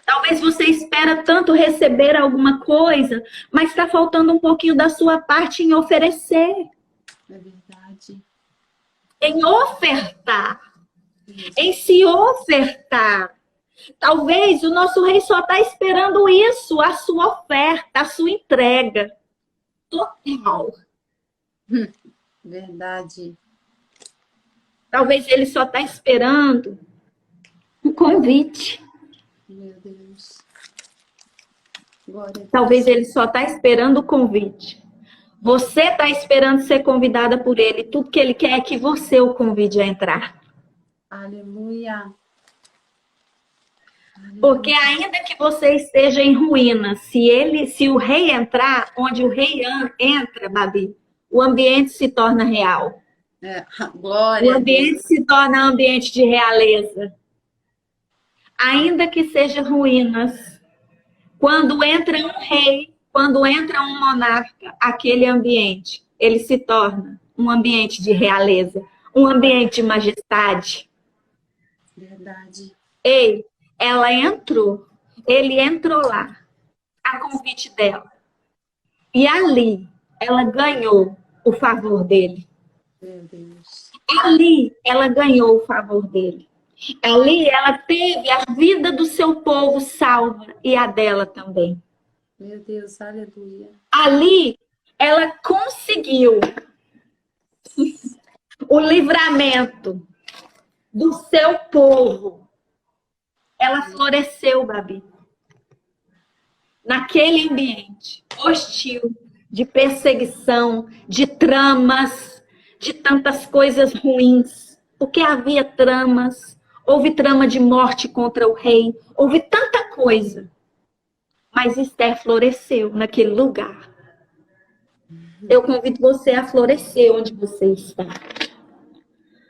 Speaker 1: Talvez você espera tanto receber alguma coisa, mas está faltando um pouquinho da sua parte em oferecer,
Speaker 2: É verdade.
Speaker 1: em ofertar, em se ofertar. Talvez o nosso rei só está esperando isso, a sua oferta, a sua entrega total.
Speaker 2: Verdade.
Speaker 1: Talvez ele só está esperando um convite.
Speaker 2: Meu Deus. Glória a Deus.
Speaker 1: Talvez ele só está esperando o convite. Você está esperando ser convidada por ele. Tudo que ele quer é que você o convide a entrar.
Speaker 2: Aleluia.
Speaker 1: Porque ainda que você esteja em ruínas, se o rei entrar, onde o rei entra, Babi, o ambiente se torna real.
Speaker 2: Glória
Speaker 1: O ambiente se torna ambiente de realeza. Ainda que seja ruínas, quando entra um rei, quando entra um monarca, aquele ambiente, ele se torna um ambiente de realeza, um ambiente de majestade.
Speaker 2: Verdade.
Speaker 1: Ei, ela entrou, ele entrou lá, a convite dela. E ali, ela ganhou o favor dele.
Speaker 2: Meu Deus.
Speaker 1: Ali, ela ganhou o favor dele. Ali, ela teve a vida do seu povo salva e a dela também.
Speaker 2: Meu Deus, aleluia.
Speaker 1: Ali, ela conseguiu o livramento do seu povo. Ela floresceu, Babi. Naquele ambiente hostil, de perseguição, de tramas, de tantas coisas ruins. Porque havia tramas, houve trama de morte contra o rei, houve tanta coisa. Mas Esther floresceu naquele lugar. Eu convido você a florescer onde você está.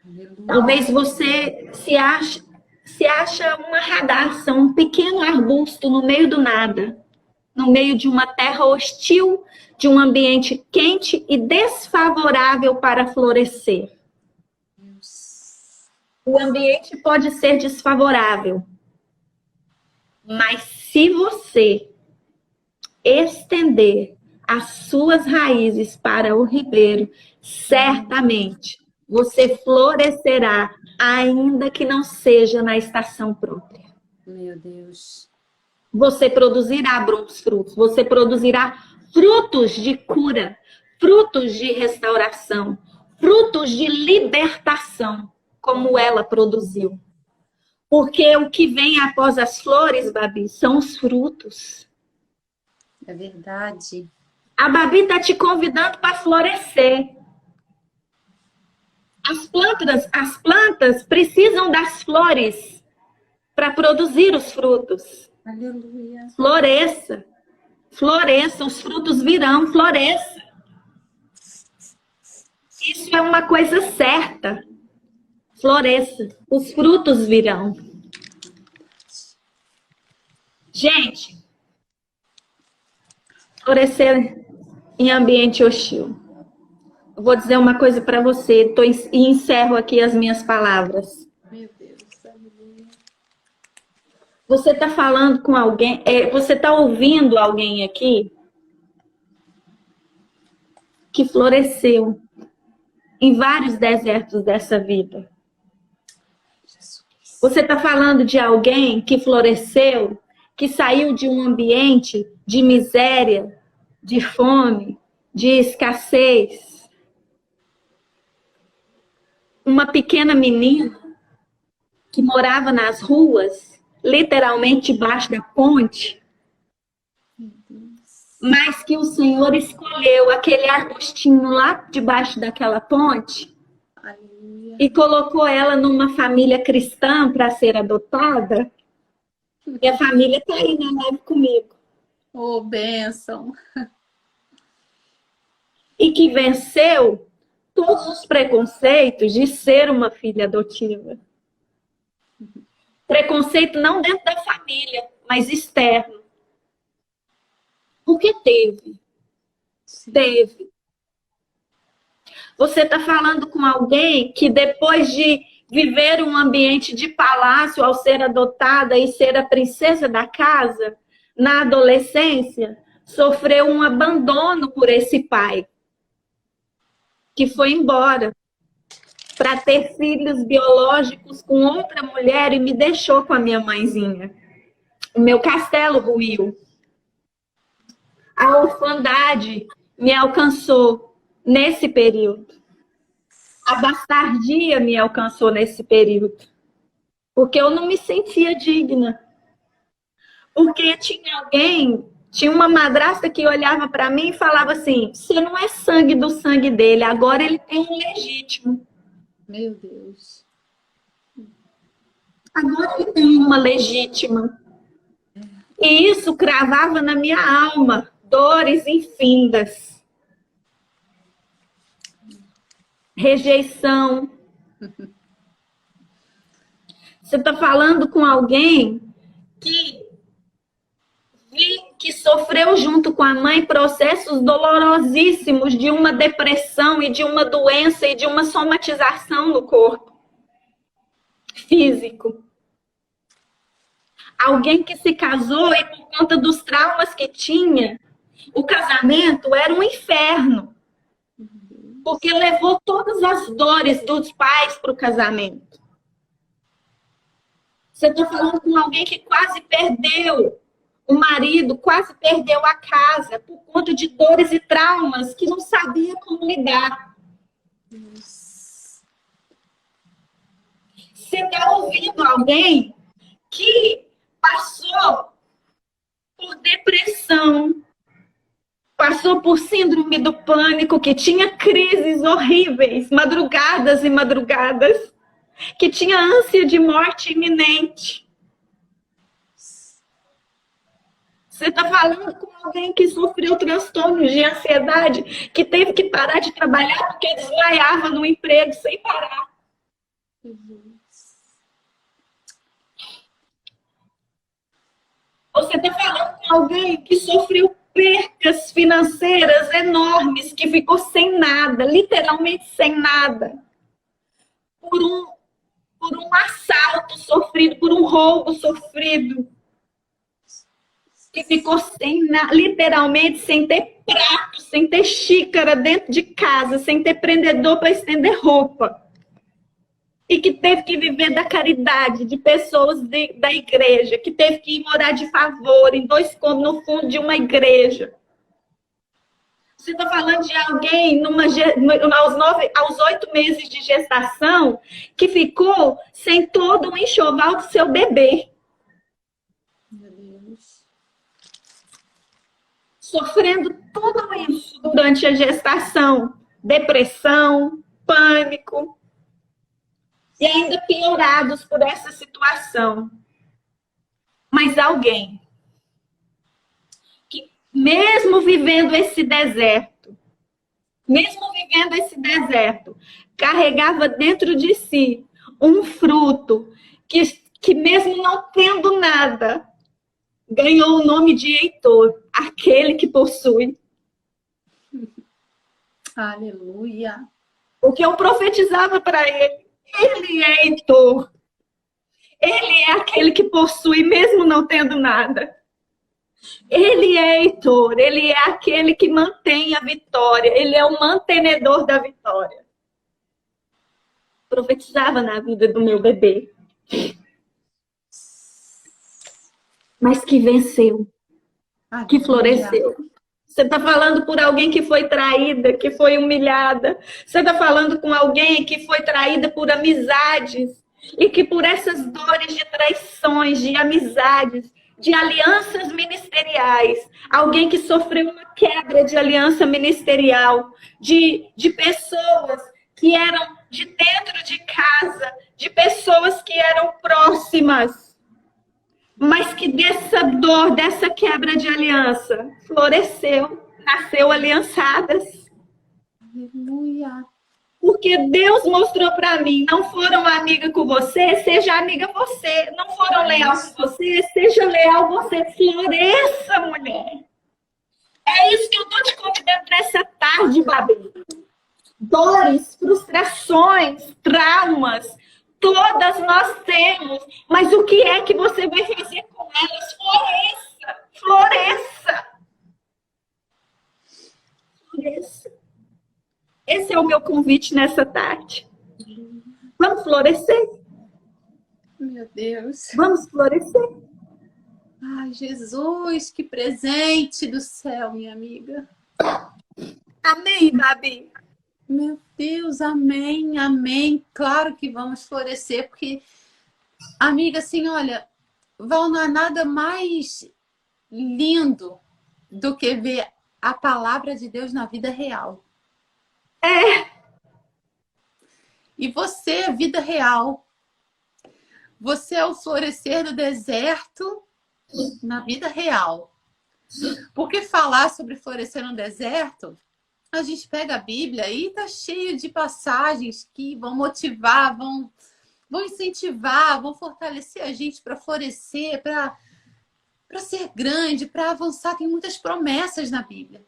Speaker 2: Aleluia.
Speaker 1: Talvez você se acha uma radaça, um pequeno arbusto no meio do nada, no meio de uma terra hostil, de um ambiente quente e desfavorável para florescer.
Speaker 2: Deus.
Speaker 1: O ambiente pode ser desfavorável, mas se você estender as suas raízes para o ribeiro, certamente você florescerá, ainda que não seja na estação própria.
Speaker 2: Meu Deus.
Speaker 1: Você produzirá bons frutos, você produzirá frutos de cura, frutos de restauração, frutos de libertação, como ela produziu. Porque o que vem após as flores, Babi, são os frutos.
Speaker 2: É verdade.
Speaker 1: A Babi está te convidando para florescer. As plantas precisam das flores para produzir os frutos.
Speaker 2: Aleluia.
Speaker 1: Floresça. Floresça, os frutos virão, floresça. Isso é uma coisa certa. Floresça, os frutos virão. Gente, florescer em ambiente hostil. Eu vou dizer uma coisa para você, e encerro aqui as minhas palavras.
Speaker 2: Meu Deus, aleluia.
Speaker 1: Você está falando com alguém, você está ouvindo alguém aqui que floresceu em vários desertos dessa vida. Você está falando de alguém que floresceu, que saiu de um ambiente de miséria, de fome, de escassez. Uma pequena menina que morava nas ruas, literalmente debaixo da ponte, mas que o Senhor escolheu aquele arbustinho lá debaixo daquela ponte.
Speaker 2: Aleluia.
Speaker 1: E colocou ela numa família cristã para ser adotada. E a família está aí na live comigo.
Speaker 2: Oh, bênção.
Speaker 1: E que venceu todos os preconceitos de ser uma filha adotiva. Preconceito não dentro da família, mas externo. Porque teve.
Speaker 2: Sim.
Speaker 1: Teve. Você está falando com alguém que depois de viver um ambiente de palácio ao ser adotada e ser a princesa da casa, na adolescência, sofreu um abandono por esse pai, que foi embora para ter filhos biológicos com outra mulher e me deixou com a minha mãezinha. O meu castelo ruiu. A orfandade me alcançou nesse período. A bastardia me alcançou nesse período. Porque eu não me sentia digna. Porque tinha uma madrasta que olhava para mim e falava assim: você não é sangue do sangue dele, agora ele tem um legítimo.
Speaker 2: Meu Deus.
Speaker 1: Agora ele tem uma legítima. E isso cravava na minha alma dores infindas. Rejeição. Você está falando com alguém que sofreu junto com a mãe processos dolorosíssimos de uma depressão e de uma doença e de uma somatização no corpo físico. Alguém que se casou e por conta dos traumas que tinha, o casamento era um inferno. Porque levou todas as dores dos pais para o casamento. Você está falando com alguém que quase perdeu o marido, quase perdeu a casa por conta de dores e traumas que não sabia como lidar. Você está ouvindo alguém que passou por depressão, passou por síndrome do pânico, que tinha crises horríveis, madrugadas e madrugadas, que tinha ânsia de morte iminente. Você está falando com alguém que sofreu transtornos de ansiedade, que teve que parar de trabalhar porque desmaiava no emprego sem parar. Você está falando com alguém que sofreu percas financeiras enormes, que ficou sem nada, literalmente sem nada, por um assalto sofrido, por um roubo sofrido, que ficou literalmente sem ter prato, sem ter xícara dentro de casa, sem ter prendedor para estender roupa. E que teve que viver da caridade de pessoas da igreja, que teve que ir morar de favor em 2 cômodos no fundo de uma igreja. Você está falando de alguém aos 8 meses de gestação que ficou sem todo o enxoval do seu bebê.
Speaker 2: Meu Deus.
Speaker 1: Sofrendo tudo isso durante a gestação. Depressão, pânico. E ainda piorados por essa situação. Mas alguém que, mesmo vivendo esse deserto, carregava dentro de si um fruto que mesmo não tendo nada, ganhou o nome de Heitor, aquele que possui.
Speaker 2: Aleluia.
Speaker 1: Porque eu profetizava para ele. Ele é Heitor. Ele é aquele que possui, mesmo não tendo nada. Ele é Heitor. Ele é aquele que mantém a vitória. Ele é o mantenedor da vitória. Profetizava na vida do meu bebê. Mas que venceu. Que floresceu. Você está falando por alguém que foi traída, que foi humilhada. Você está falando com alguém que foi traída por amizades. E que por essas dores de traições, de amizades, de alianças ministeriais. Alguém que sofreu uma quebra de aliança ministerial. De pessoas que eram de dentro de casa. De pessoas que eram próximas. Mas que dessa dor, dessa quebra de aliança, floresceu, nasceu aliançadas.
Speaker 2: Aleluia.
Speaker 1: Porque Deus mostrou para mim, não foram amiga com você, seja amiga você. Não foram leal com você, seja leal você. Floresça, mulher. É isso que eu tô te convidando para essa tarde, Babi. Dores, frustrações, traumas, todas nós temos. Mas o que é que você vai fazer com elas? Floresça, floresça. Floresça. Esse é o meu convite nessa tarde. Vamos florescer?
Speaker 2: Meu Deus.
Speaker 1: Vamos florescer.
Speaker 2: Ai, Jesus, que presente do céu, minha amiga.
Speaker 1: Amém, Babi?
Speaker 2: Meu Deus, amém, amém. Claro que vamos florescer, porque, amiga, assim, olha, Val, não há nada mais lindo do que ver a palavra de Deus na vida real.
Speaker 1: É.
Speaker 2: E você é vida real. Você é o florescer do deserto na vida real. Porque falar sobre florescer no deserto, a gente pega a Bíblia e tá cheio de passagens que vão motivar, vão incentivar, vão fortalecer a gente para florescer, para ser grande, para avançar. Tem muitas promessas na Bíblia.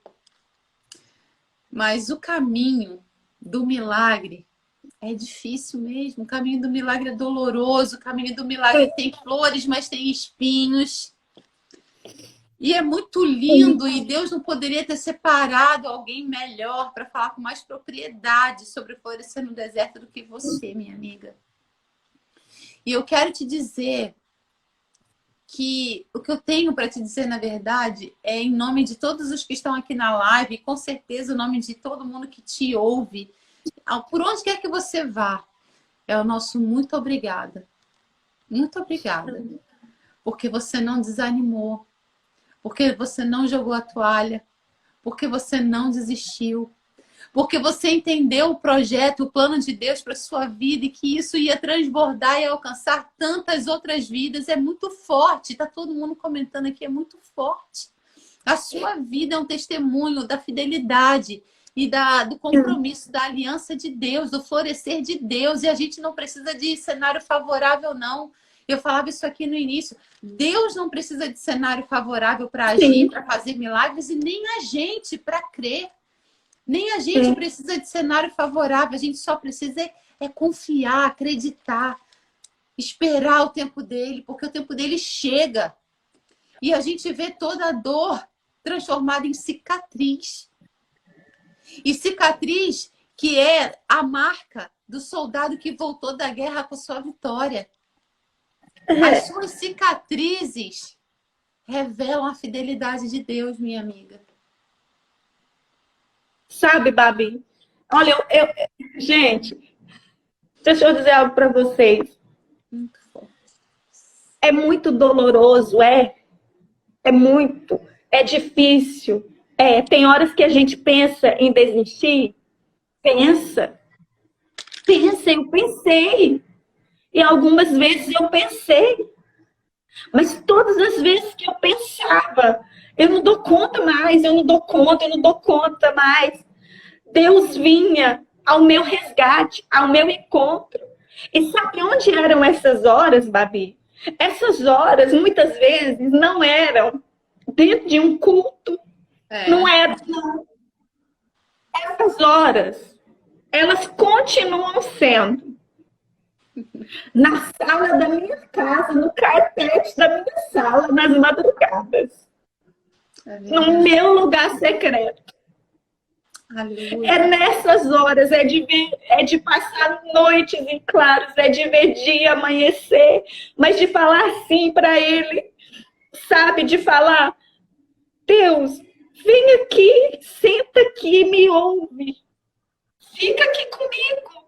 Speaker 2: Mas o caminho do milagre é difícil mesmo. O caminho do milagre é doloroso. O caminho do milagre tem flores, mas tem espinhos. E é muito lindo. E Deus não poderia ter separado alguém melhor para falar com mais propriedade sobre florescer no deserto do que você, minha amiga. E eu quero te dizer que o que eu tenho para te dizer, na verdade, é em nome de todos os que estão aqui na live, e com certeza o nome de todo mundo que te ouve, por onde quer que você vá, é o nosso muito obrigada. Muito obrigada. Porque você não desanimou, porque você não jogou a toalha, porque você não desistiu, porque você entendeu o projeto, o plano de Deus para sua vida e que isso ia transbordar e alcançar tantas outras vidas. É muito forte. Está todo mundo comentando aqui, é muito forte. A sua vida é um testemunho da fidelidade e do compromisso, da aliança de Deus, do florescer de Deus. E a gente não precisa de cenário favorável, não. Eu falava isso aqui no início. Deus não precisa de cenário favorável para agir, para fazer milagres, e nem a gente para crer. Nem a gente precisa de cenário favorável, a gente só precisa confiar, acreditar, esperar o tempo dele, porque o tempo dele chega. E a gente vê toda a dor transformada em cicatriz. E cicatriz que é a marca do soldado que voltou da guerra com sua vitória. As suas cicatrizes revelam a fidelidade de Deus, minha amiga.
Speaker 1: Sabe, Babi? Olha, gente, deixa eu dizer algo para vocês.
Speaker 2: Muito forte.
Speaker 1: É muito doloroso, é muito, é difícil. Tem horas que a gente pensa em desistir. Pensa, eu pensei. E algumas vezes eu pensei. Mas todas as vezes que eu pensava, eu não dou conta mais, eu não dou conta mais. Deus vinha ao meu resgate, ao meu encontro. E sabe onde eram essas horas, Babi? Essas horas, muitas vezes, não eram dentro de um culto. Não eram, não. Essas horas, elas continuam sendo na sala da minha casa, no carpete da minha sala, nas madrugadas. No meu lugar secreto.
Speaker 2: Aleluia.
Speaker 1: É nessas horas, é de passar noites em claros, é de ver dia amanhecer, mas de falar sim para ele, sabe? De falar, Deus, vem aqui, senta aqui, me ouve. Fica aqui comigo.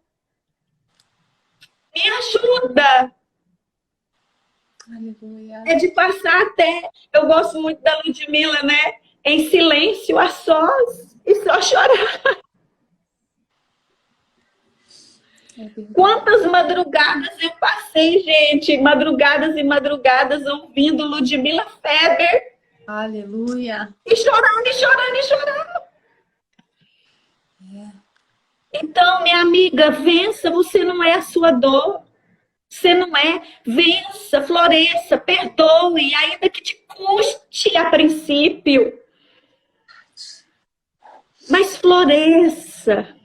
Speaker 1: Me ajuda.
Speaker 2: Aleluia.
Speaker 1: É de passar até, eu gosto muito da Ludmilla, né? Em silêncio, a sós, e só chorar. Quantas madrugadas eu passei, gente, madrugadas e madrugadas ouvindo Ludmilla Feber.
Speaker 2: Aleluia.
Speaker 1: E chorando, e chorando, e chorando. Então, minha amiga, vença, você não é a sua dor. Você não é, vença, floresça, perdoe, ainda que te custe a princípio, mas floresça.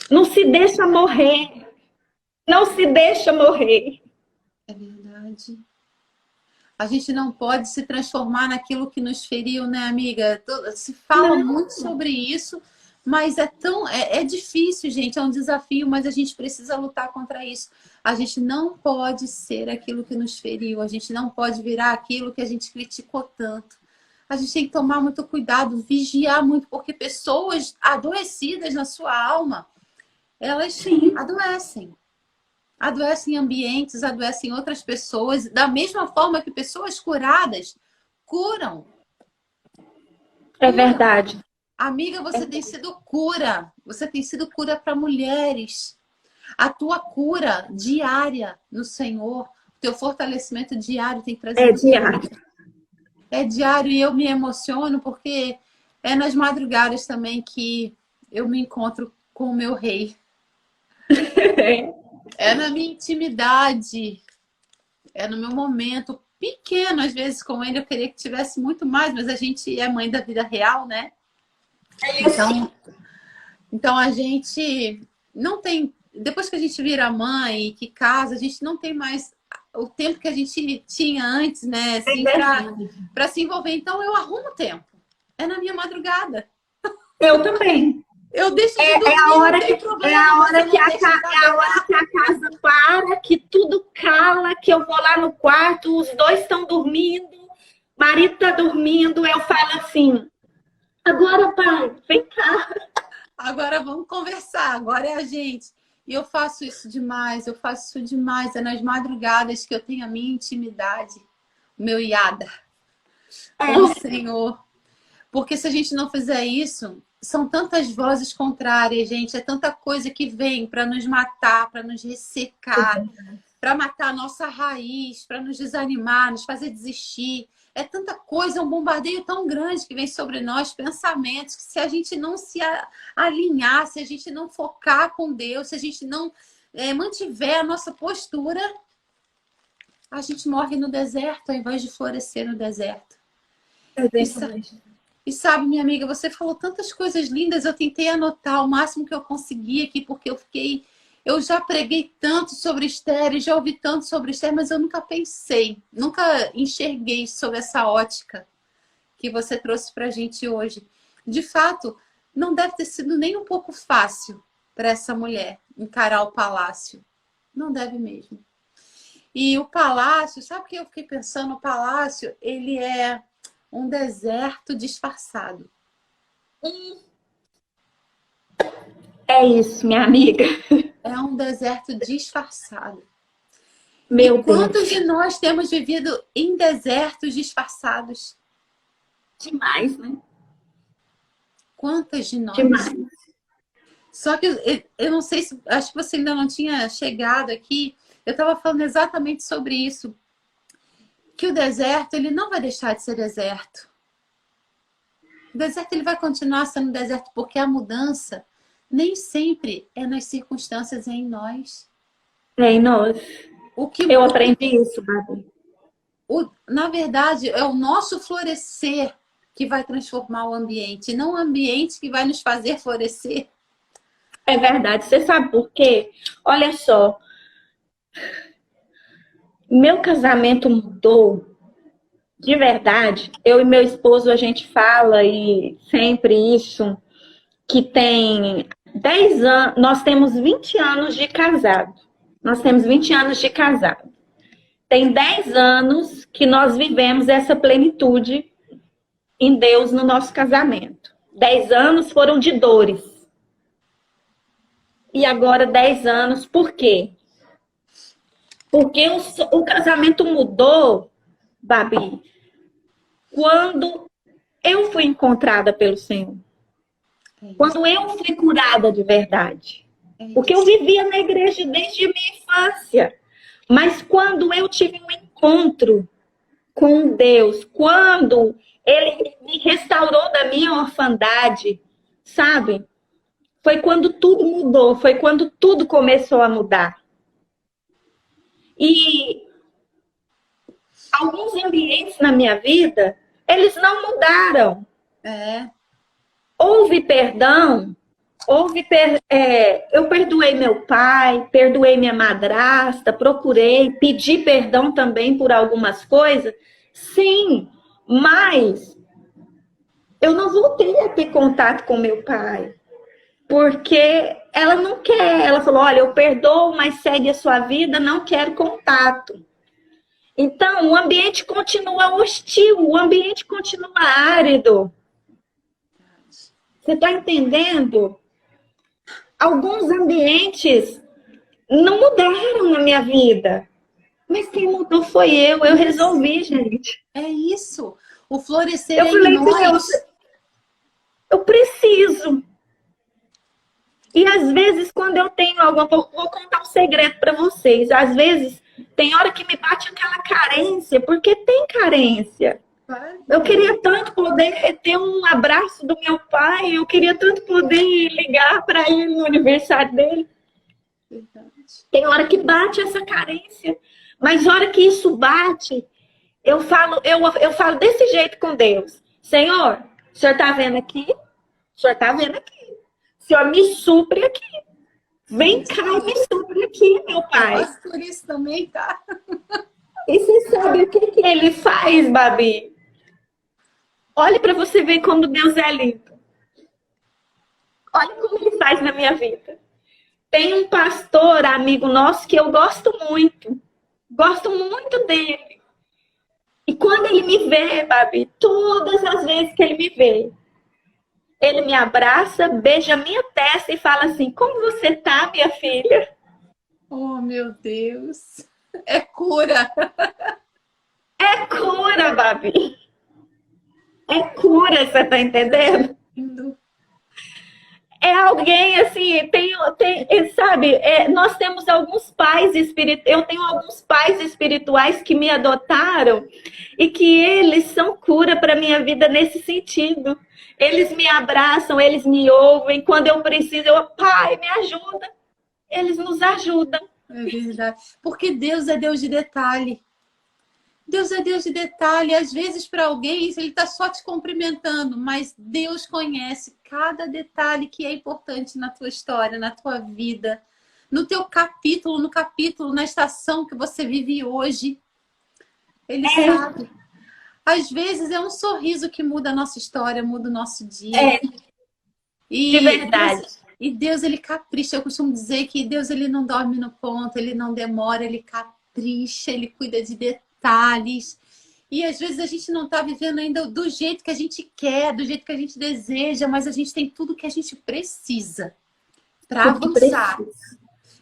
Speaker 1: Não se deixa morrer. Não se deixa morrer.
Speaker 2: É verdade. A gente não pode se transformar naquilo que nos feriu, né, amiga? Se fala
Speaker 1: Não.
Speaker 2: muito sobre isso, mas é difícil, gente, é um desafio, mas a gente precisa lutar contra isso. A gente não pode ser aquilo que nos feriu, a gente não pode virar aquilo que a gente criticou tanto. A gente tem que tomar muito cuidado, vigiar muito, porque pessoas adoecidas na sua alma, elas
Speaker 1: Sim.
Speaker 2: adoecem. Adoecem ambientes, adoecem outras pessoas, da mesma forma que pessoas curadas curam.
Speaker 1: É verdade.
Speaker 2: Amiga, você tem sido cura. Você tem sido cura para mulheres. A tua cura diária no Senhor, o teu fortalecimento diário tem
Speaker 1: É
Speaker 2: trazido cura.
Speaker 1: diário.
Speaker 2: É diário e eu me emociono porque é nas madrugadas também que eu me encontro com o meu rei. É na minha intimidade. É no meu momento pequeno, às vezes, com ele. Eu queria que tivesse muito mais, mas a gente é mãe da vida real, né? Então a gente não tem. Depois que a gente vira mãe e que casa, a gente não tem mais o tempo que a gente tinha antes, né? Assim, para se envolver. Então eu arrumo tempo. É na minha madrugada.
Speaker 1: Eu também.
Speaker 2: Eu deixo de dormir,
Speaker 1: É a hora
Speaker 2: não tem
Speaker 1: que,
Speaker 2: problema.
Speaker 1: é a hora
Speaker 2: você
Speaker 1: que
Speaker 2: não
Speaker 1: a,
Speaker 2: deixa de
Speaker 1: é a hora que a casa para, que tudo cala, que eu vou lá no quarto, os dois estão dormindo, o marido está dormindo, eu falo assim, agora, pai, vem cá.
Speaker 2: Agora vamos conversar, agora é a gente. E eu faço isso demais, eu faço isso demais. É nas madrugadas que eu tenho a minha intimidade, o meu iada com o Senhor. Porque se a gente não fizer isso, são tantas vozes contrárias, gente. É tanta coisa que vem para nos matar, para nos ressecar, para matar a nossa raiz, para nos desanimar, nos fazer desistir. É tanta coisa, é um bombardeio tão grande que vem sobre nós, pensamentos, que se a gente não se alinhar, se a gente não focar com Deus, se a gente não mantiver a nossa postura, a gente morre no deserto ao invés de florescer no deserto. E sabe, minha amiga, você falou tantas coisas lindas, eu tentei anotar o máximo que eu consegui aqui, porque eu já preguei tanto sobre Esther, já ouvi tanto sobre Esther, mas eu nunca pensei, nunca enxerguei sobre essa ótica que você trouxe pra gente hoje. De fato, não deve ter sido nem um pouco fácil para essa mulher encarar o palácio. Não deve mesmo. E o palácio, sabe o que eu fiquei pensando? O palácio, ele é um deserto disfarçado.
Speaker 1: É isso, minha amiga.
Speaker 2: É um deserto disfarçado.
Speaker 1: Meu
Speaker 2: E quantos
Speaker 1: Deus.
Speaker 2: de nós temos vivido em desertos disfarçados?
Speaker 1: Demais, né?
Speaker 2: Quantas de nós?
Speaker 1: Demais.
Speaker 2: Só que eu não sei se... Acho que você ainda não tinha chegado aqui. Eu estava falando exatamente sobre isso. Que o deserto, ele não vai deixar de ser deserto. O deserto, ele vai continuar sendo deserto porque a mudança nem sempre é nas circunstâncias, é em nós.
Speaker 1: É em nós. Eu aprendi isso, Babi.
Speaker 2: Na verdade, é o nosso florescer que vai transformar o ambiente, não o ambiente que vai nos fazer florescer.
Speaker 1: É verdade. Você sabe por quê? Olha só. Meu casamento mudou de verdade. Eu e meu esposo, a gente fala e sempre isso, que tem 10 anos, nós temos 20 anos de casado. Nós temos 20 anos de casado. Tem 10 anos que nós vivemos essa plenitude em Deus no nosso casamento. 10 anos foram de dores. E agora 10 anos, por quê? Porque o casamento mudou, Babi, quando eu fui encontrada pelo Senhor. Quando eu fui curada de verdade. Porque eu vivia na igreja desde a minha infância. Mas quando eu tive um encontro com Deus, quando Ele me restaurou da minha orfandade, sabe? foi quando tudo mudou, foi quando tudo começou a mudar. E alguns ambientes na minha vida, eles não mudaram.
Speaker 2: É.
Speaker 1: Houve perdão, eu perdoei meu pai, perdoei minha madrasta, procurei, pedi perdão também por algumas coisas, sim, mas eu não voltei a ter contato com meu pai, porque ela não quer, ela falou, olha, eu perdoo, mas segue a sua vida, não quero contato. Então, o ambiente continua hostil, o ambiente continua árido. Você está entendendo? Alguns ambientes não mudaram na minha vida. Mas quem mudou foi eu resolvi, gente.
Speaker 2: É isso. O florescer
Speaker 1: Eu
Speaker 2: é
Speaker 1: falei,
Speaker 2: em nós.
Speaker 1: eu preciso. E às vezes, quando eu tenho alguma... Vou contar um segredo para vocês. Às vezes, tem hora que me bate aquela carência, porque tem carência. Eu queria tanto poder ter um abraço do meu pai, eu queria tanto poder ligar para ele no aniversário dele.
Speaker 2: Verdade.
Speaker 1: Tem hora que bate essa carência, mas hora que isso bate, eu falo desse jeito com Deus. Senhor, o senhor está vendo aqui? O senhor está vendo aqui. O senhor me supre aqui. Vem cá e me supre aqui, meu pai.
Speaker 2: Eu passo por isso também, tá?
Speaker 1: E você sabe o que ele faz, Babi? Olhe para você ver como Deus é lindo. Olha como ele faz na minha vida. Tem um pastor, amigo nosso, que eu gosto muito. Gosto muito dele. E quando ele me vê, Babi, todas as vezes que ele me vê, ele me abraça, beija a minha testa e fala assim, como você tá, minha filha?
Speaker 2: Oh, meu Deus. É cura.
Speaker 1: É cura, Babi. É cura, você tá entendendo?
Speaker 2: Lindo.
Speaker 1: É alguém assim, sabe, nós temos alguns pais espirituais, eu tenho alguns pais espirituais que me adotaram e que eles são cura para minha vida nesse sentido. Eles me abraçam, eles me ouvem, quando eu preciso, pai, me ajuda. Eles nos ajudam.
Speaker 2: É verdade. Porque Deus é Deus de detalhe. Deus é Deus de detalhe. Às vezes, para alguém, ele está só te cumprimentando, mas Deus conhece cada detalhe que é importante na tua história, na tua vida, no teu capítulo, na estação que você vive hoje. Ele sabe. Às vezes, é um sorriso que muda a nossa história, muda o nosso dia.
Speaker 1: De verdade.
Speaker 2: Deus, ele capricha. Eu costumo dizer que Deus, ele não dorme no ponto, ele não demora, ele capricha, ele cuida de detalhes. E às vezes a gente não está vivendo ainda do jeito que a gente quer, do jeito que a gente deseja, mas a gente tem tudo que a gente precisa para avançar,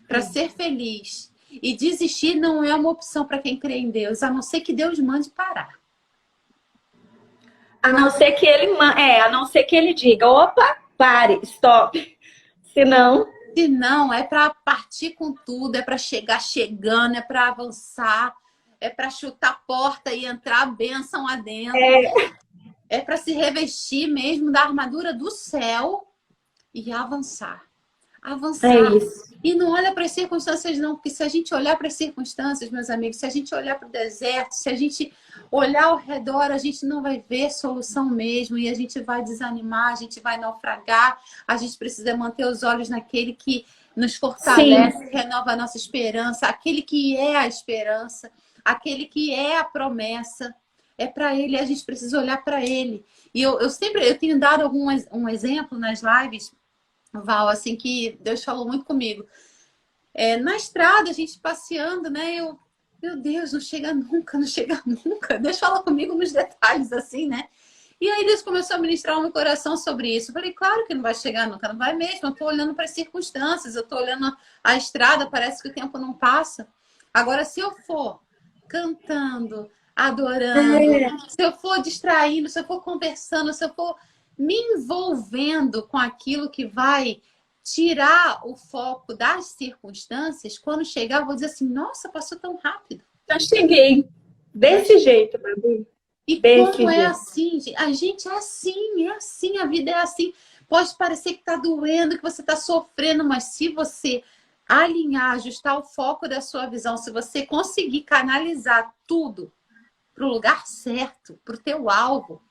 Speaker 2: para ser feliz. E desistir não é uma opção para quem crê em Deus, a não ser que Deus mande parar.
Speaker 1: A não ser que ele diga, opa, pare, stop. Se não,
Speaker 2: é para partir com tudo, é para chegar chegando, é para avançar, é para chutar a porta e entrar a bênção lá dentro. É para se revestir mesmo da armadura do céu e avançar. Avançar.
Speaker 1: É isso.
Speaker 2: E não olha para as circunstâncias não, porque se a gente olhar para as circunstâncias, meus amigos, se a gente olhar para o deserto, se a gente olhar ao redor, a gente não vai ver solução mesmo e a gente vai desanimar, a gente vai naufragar. A gente precisa manter os olhos naquele que nos fortalece, sim, renova a nossa esperança, aquele que é a esperança, aquele que é a promessa. É para ele, a gente precisa olhar para ele. E eu tenho dado um exemplo nas lives, Val, assim, que Deus falou muito comigo. Na estrada, a gente passeando, né? Meu Deus, não chega nunca, não chega nunca. Deus fala comigo nos detalhes, assim, né? E aí Deus começou a ministrar no meu coração sobre isso. Eu falei, claro que não vai chegar nunca, não vai mesmo. Eu tô olhando para as circunstâncias, eu tô olhando a estrada, parece que o tempo não passa. Agora, se eu for cantando, adorando, se eu for distraindo, se eu for conversando, se eu for me envolvendo com aquilo que vai tirar o foco das circunstâncias, quando chegar, eu vou dizer assim, nossa, passou tão rápido.
Speaker 1: Já cheguei. Desse jeito, Babi.
Speaker 2: E como é assim? A gente é assim, a vida é assim. Pode parecer que está doendo, que você está sofrendo, mas se você alinhar, ajustar o foco da sua visão, se você conseguir canalizar tudo para o lugar certo, para o teu alvo,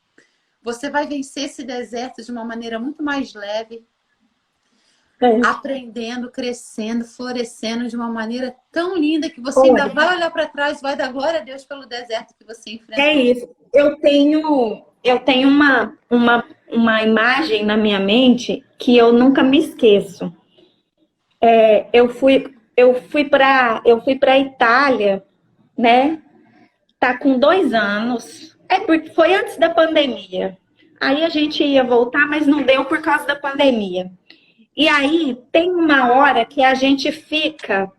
Speaker 2: você vai vencer esse deserto de uma maneira muito mais leve, aprendendo, crescendo, florescendo de uma maneira tão linda que você ainda vai olhar para trás e vai dar glória a Deus pelo deserto que você enfrentou.
Speaker 1: É isso. Eu tenho uma imagem na minha mente que eu nunca me esqueço. Eu fui para a Itália, né? Tá com 2 anos. Porque foi antes da pandemia. Aí a gente ia voltar, mas não deu por causa da pandemia. E aí tem uma hora que a gente fica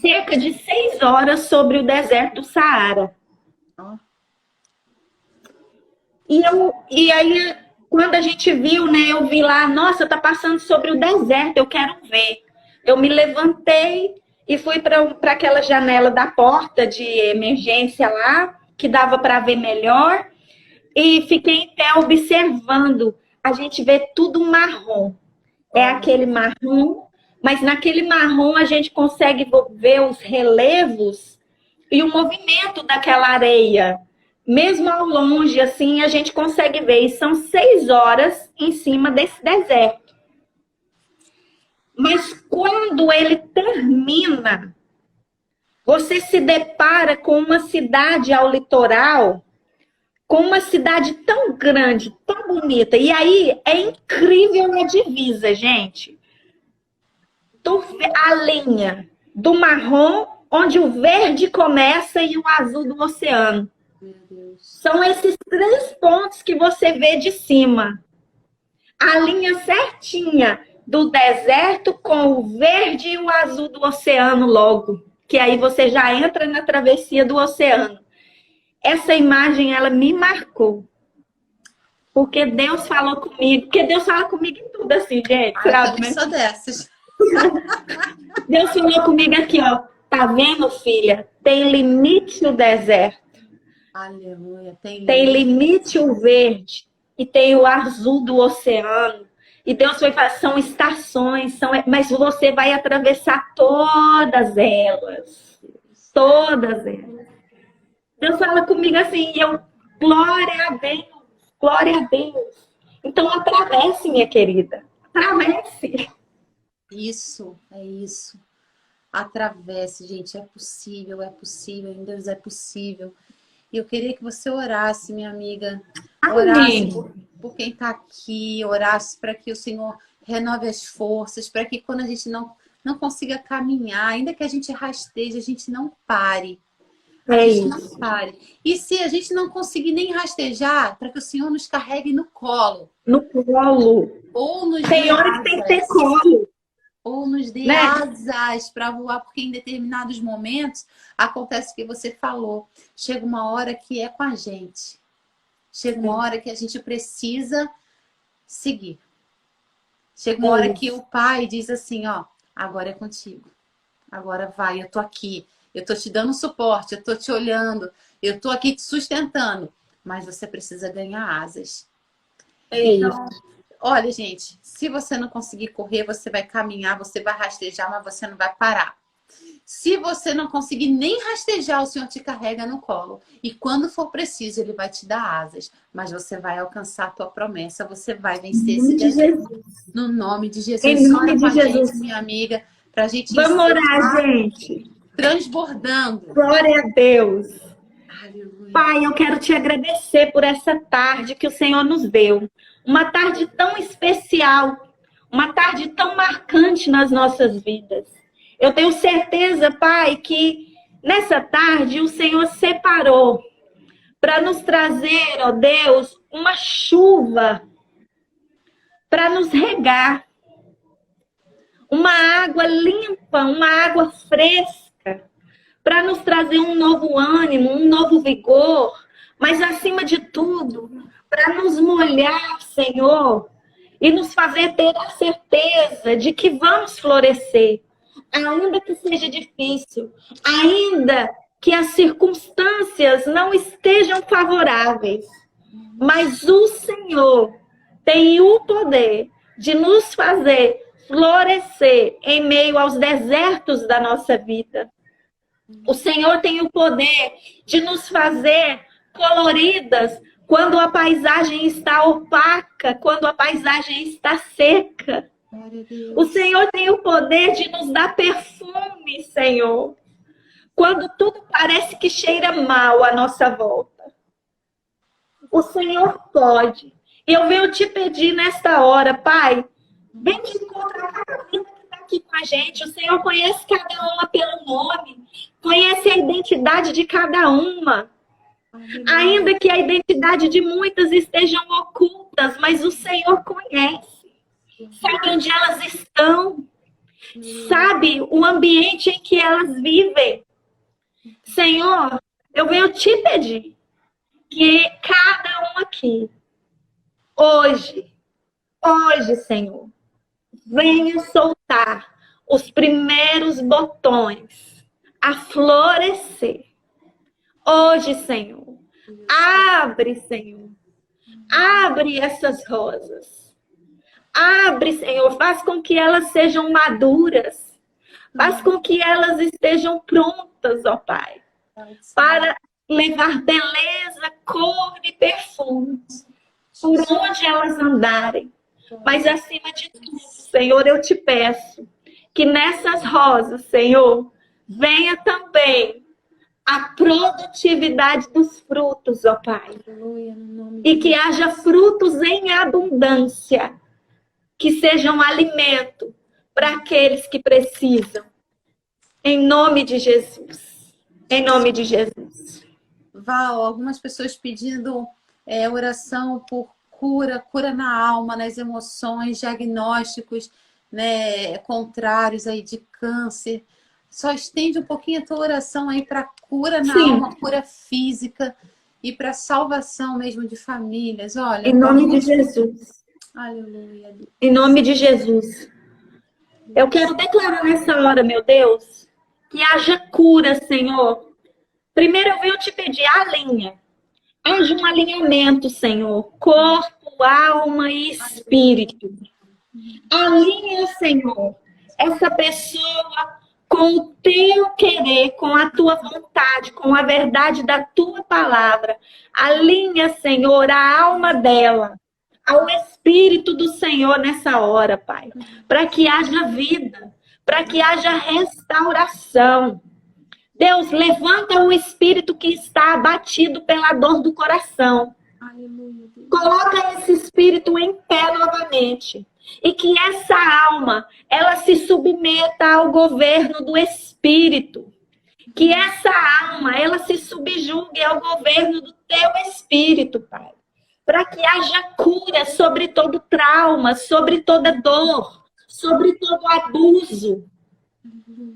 Speaker 1: cerca de 6 horas sobre o deserto do Saara. E aí, quando a gente viu, né, eu vi lá, nossa, tá passando sobre o deserto, eu quero ver. Eu me levantei e fui para aquela janela da porta de emergência lá, que dava para ver melhor, e fiquei em pé observando. A gente vê tudo marrom. É aquele marrom, mas naquele marrom a gente consegue ver os relevos e o movimento daquela areia. Mesmo ao longe, assim, a gente consegue ver. E são 6 horas em cima desse deserto. Mas quando ele termina, você se depara com uma cidade ao litoral, com uma cidade tão grande, tão bonita. E aí é incrível a divisa, gente. A linha do marrom, onde o verde começa e o azul do oceano.
Speaker 2: Meu Deus.
Speaker 1: São esses 3 pontos que você vê de cima. A linha certinha do deserto com o verde e o azul do oceano logo. Que aí você já entra na travessia do oceano. Essa imagem, ela me marcou. Porque Deus falou comigo. Porque Deus fala comigo em tudo assim, gente.
Speaker 2: Eu também sou dessas.
Speaker 1: Deus falou comigo aqui, ó. Tá vendo, filha? Tem limite o deserto.
Speaker 2: Aleluia.
Speaker 1: Tem limite o verde. E tem o azul do oceano. E Deus foi falar, são estações, mas você vai atravessar todas elas. Todas elas. Deus fala comigo assim, e eu, glória a Deus, glória a Deus. Então atravesse, minha querida, atravesse.
Speaker 2: Isso, é isso. Atravesse, gente, é possível, em Deus é possível. E eu queria que você orasse, minha amiga, orasse por quem está aqui, orasse para que o Senhor renove as forças, para que quando a gente não consiga caminhar, ainda que a gente rasteje, a gente não pare. Não pare. E se a gente não conseguir nem rastejar, para que o Senhor nos carregue no colo.
Speaker 1: No colo.
Speaker 2: Ou nos
Speaker 1: tem hora que tem que ter colo.
Speaker 2: Ou nos dê asas para voar, porque em determinados momentos acontece o que você falou. Chega uma hora que é com a gente. Chega uma hora que a gente precisa seguir. Chega uma hora que o pai diz assim, ó, agora é contigo. Agora vai, eu tô aqui. Eu tô te dando suporte, eu tô te olhando, eu tô aqui te sustentando. Mas você precisa ganhar asas. Então, olha, gente, se você não conseguir correr, você vai caminhar, você vai rastejar, mas você não vai parar. Se você não conseguir nem rastejar, o Senhor te carrega no colo. E quando for preciso, Ele vai te dar asas. Mas você vai alcançar a tua promessa, você vai vencer esse deserto. No nome de Jesus.
Speaker 1: Em nome de Jesus.
Speaker 2: Gente, minha amiga, pra gente
Speaker 1: vamos orar, gente.
Speaker 2: Transbordando.
Speaker 1: Glória a Deus.
Speaker 2: Aleluia.
Speaker 1: Pai, eu quero te agradecer por essa tarde que o Senhor nos deu. Uma tarde tão especial, uma tarde tão marcante nas nossas vidas. Eu tenho certeza, Pai, que nessa tarde o Senhor separou para nos trazer, ó Deus, uma chuva para nos regar. Uma água limpa, uma água fresca, para nos trazer um novo ânimo, um novo vigor, mas acima de tudo, para nos molhar, Senhor, e nos fazer ter a certeza de que vamos florescer, ainda que seja difícil, ainda que as circunstâncias não estejam favoráveis, mas o Senhor tem o poder de nos fazer florescer em meio aos desertos da nossa vida. O Senhor tem o poder de nos fazer coloridas quando a paisagem está opaca, quando a paisagem está seca. O Senhor tem o poder de nos dar perfume, Senhor, quando tudo parece que cheira mal à nossa volta. O Senhor pode. E eu venho te pedir nesta hora, Pai, vem de encontro a cada vida que está aqui com a gente. O Senhor conhece cada uma pelo nome, conhece a identidade de cada uma. Ainda que a identidade de muitas estejam ocultas, mas o Senhor conhece. Sabe onde elas estão. Sabe o ambiente em que elas vivem. Senhor, eu venho te pedir que cada um aqui, hoje, Senhor, venha soltar os primeiros botões a florescer. Hoje, Senhor, abre, Senhor, abre essas rosas. Abre, Senhor, faz com que elas sejam maduras. Faz com que elas estejam prontas, ó Pai, para levar beleza, cor e perfume por onde elas andarem. Mas acima de tudo, Senhor, eu te peço que nessas rosas, Senhor, venha também a produtividade dos frutos, ó Pai. E que haja frutos em abundância, que sejam alimento para aqueles que precisam. Em nome de Jesus. Em nome de Jesus.
Speaker 2: Val, algumas pessoas pedindo oração por cura na alma, nas emoções, diagnósticos, né, contrários aí de câncer. Só estende um pouquinho a tua oração aí para cura na alma, cura física e para salvação mesmo de famílias. Olha,
Speaker 1: em nome de Jesus.
Speaker 2: Aleluia.
Speaker 1: Em nome de Jesus. Eu quero declarar nessa hora, meu Deus, que haja cura, Senhor. Primeiro eu venho te pedir, alinha. Haja um alinhamento, Senhor. Corpo, alma e espírito. Alinha, Senhor, essa pessoa com o teu querer, com a tua vontade, com a verdade da tua palavra. Alinha, Senhor, a alma dela ao Espírito do Senhor nessa hora, Pai. Para que haja vida, para que haja restauração. Deus, levanta o espírito que está abatido pela dor do coração. Aleluia. Coloca esse espírito em pé novamente. E que essa alma, ela se submeta ao governo do Espírito. Que essa alma, ela se subjugue ao governo do teu Espírito, Pai. Para que haja cura sobre todo trauma, sobre toda dor, sobre todo abuso.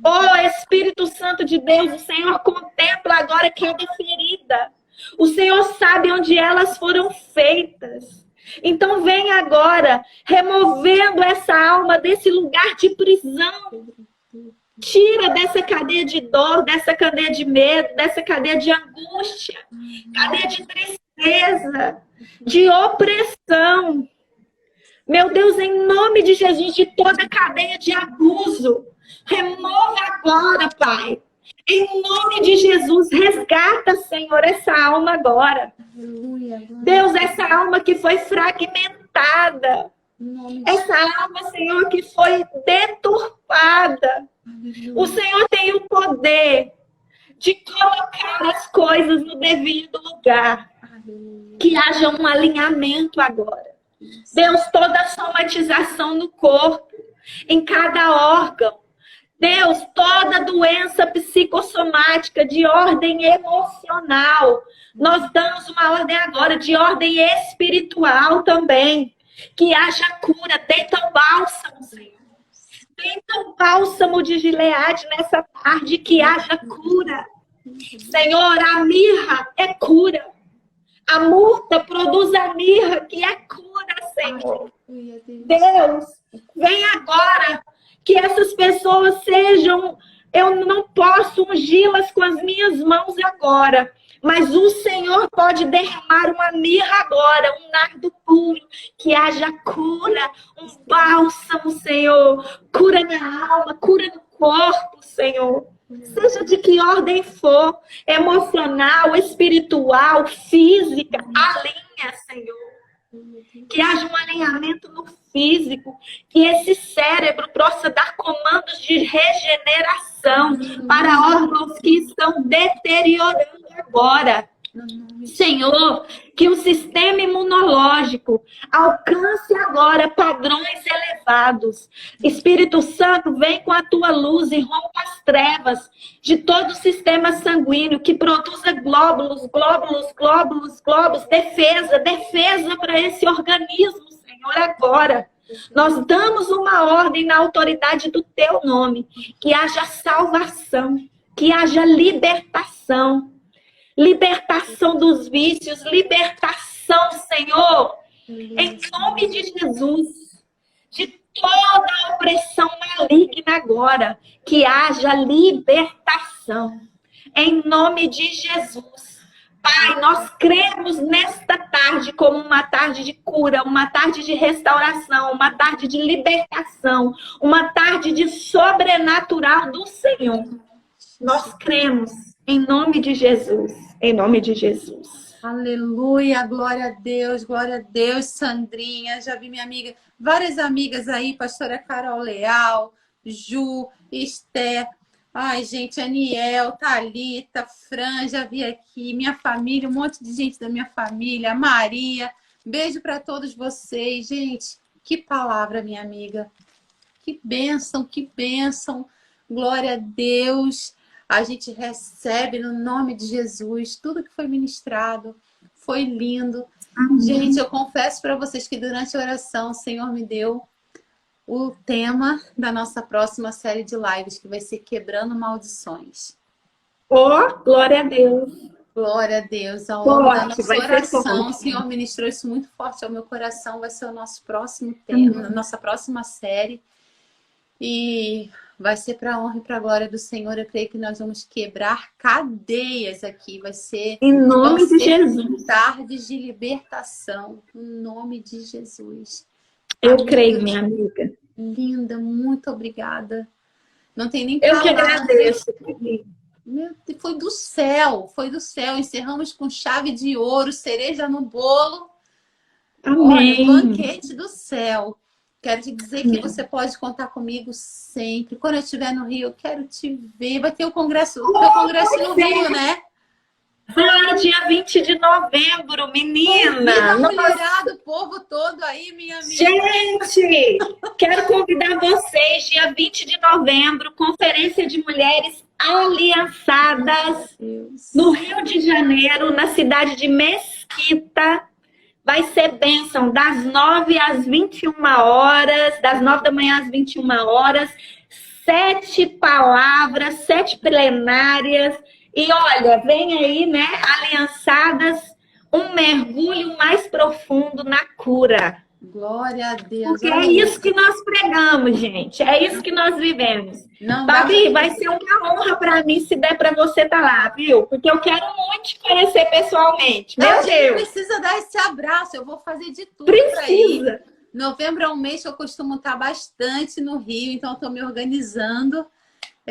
Speaker 1: Oh, Espírito Santo de Deus, o Senhor contempla agora cada ferida. O Senhor sabe onde elas foram feitas. Então vem agora, removendo essa alma desse lugar de prisão. Tira dessa cadeia de dor, dessa cadeia de medo, dessa cadeia de angústia, cadeia de tristeza, de opressão. Meu Deus, em nome de Jesus, de toda cadeia de abuso, remova agora, Pai. Em nome de Jesus, resgata, Senhor, essa alma agora. Aleluia, Deus, essa alma que foi fragmentada. Essa alma, Senhor, que foi deturpada. Aleluia. O Senhor tem o poder de colocar as coisas no devido lugar. Aleluia. Que haja um alinhamento agora. Deus, toda a somatização no corpo, em cada órgão. Deus, toda doença psicossomática de ordem emocional, nós damos uma ordem agora de ordem espiritual também. Que haja cura, deita o bálsamo, Senhor. Deita o bálsamo de Gileade nessa tarde, que haja cura. Senhor, a mirra é cura. A murta produz a mirra, que é cura, Senhor. Deus, vem agora. Que essas pessoas sejam, eu não posso ungí-las com as minhas mãos agora, Mas o Senhor pode derramar uma mirra agora, um nardo puro, que haja cura, um bálsamo, Senhor. Cura na alma, cura no corpo, Senhor. Seja de que ordem for, emocional, espiritual, física, alinha, Senhor. Que haja um alinhamento no físico, que esse cérebro possa dar comandos de regeneração para órgãos que estão deteriorando agora. Senhor, que o sistema imunológico alcance agora padrões elevados. Espírito Santo, vem com a tua luz e rompa as trevas de todo o sistema sanguíneo que produza glóbulos, defesa para esse organismo, Senhor, agora. Nós damos uma ordem na autoridade do teu nome, que haja salvação, que haja libertação. Libertação dos vícios, libertação, Senhor, em nome de Jesus, de toda a opressão maligna agora, que haja libertação, em nome de Jesus. Pai, nós cremos nesta tarde como uma tarde de cura, uma tarde de restauração, uma tarde de libertação, uma tarde de sobrenatural do Senhor. Nós cremos. Em nome de Jesus. Em nome de Jesus.
Speaker 2: Aleluia, glória a Deus, Sandrinha. Já vi minha amiga, várias amigas aí, pastora Carol Leal, Ju, Esther. Ai, gente, Aniel, Thalita, Fran, já vi aqui. Minha família, um monte de gente da minha família. Maria, beijo para todos vocês. Gente, que palavra, minha amiga. Que bênção, que bênção. Glória a Deus. A gente recebe no nome de Jesus tudo que foi ministrado. Foi lindo.
Speaker 1: Amém.
Speaker 2: Gente, eu confesso para vocês que durante a oração o Senhor me deu o tema da nossa próxima série de lives, que vai ser Quebrando Maldições.
Speaker 1: Oh, glória a Deus.
Speaker 2: Glória a Deus. Ao longo da nossa oração,
Speaker 1: forte.
Speaker 2: o Senhor ministrou isso muito forte ao meu coração. Vai ser o nosso próximo tema, nossa próxima série. E vai ser para a honra e para a glória do Senhor. Eu creio que nós vamos quebrar cadeias aqui. Vai ser
Speaker 1: em nome de Jesus.
Speaker 2: Tardes de libertação. Em nome de Jesus.
Speaker 1: Eu creio, minha amiga.
Speaker 2: Linda, muito obrigada. Não tem nem
Speaker 1: Eu que
Speaker 2: palavras.
Speaker 1: agradeço.
Speaker 2: Foi do céu, foi do céu. Encerramos com chave de ouro, cereja no bolo.
Speaker 1: Amém.
Speaker 2: Olha, banquete do céu. Quero te dizer que você pode contar comigo sempre. Quando eu estiver no Rio, eu quero te ver. Vai ter o congresso, no Rio, né?
Speaker 1: Vai, dia 20 de novembro, menina.
Speaker 2: Mulherada, o povo todo aí, minha amiga.
Speaker 1: Gente, quero convidar vocês, dia 20 de novembro, Conferência de Mulheres Aliançadas, no Rio de Janeiro, na cidade de Mesquita. Vai ser bênção das 9 às 21 horas, das 9 da manhã às 21 horas, 7 palavras, 7 plenárias. E olha, vem aí, né, aliançadas, um mergulho mais profundo na cura.
Speaker 2: Glória a Deus.
Speaker 1: Porque é isso que nós pregamos, gente. É isso que nós vivemos.
Speaker 2: Não,
Speaker 1: Babi, vai ser uma honra para mim se der para você estar lá, viu? Porque eu quero muito te conhecer pessoalmente. Meu
Speaker 2: a gente
Speaker 1: Deus.
Speaker 2: precisa dar esse abraço. Eu vou fazer de tudo para ir.
Speaker 1: Precisa.
Speaker 2: Novembro é um mês que eu costumo estar bastante no Rio, então eu estou me organizando.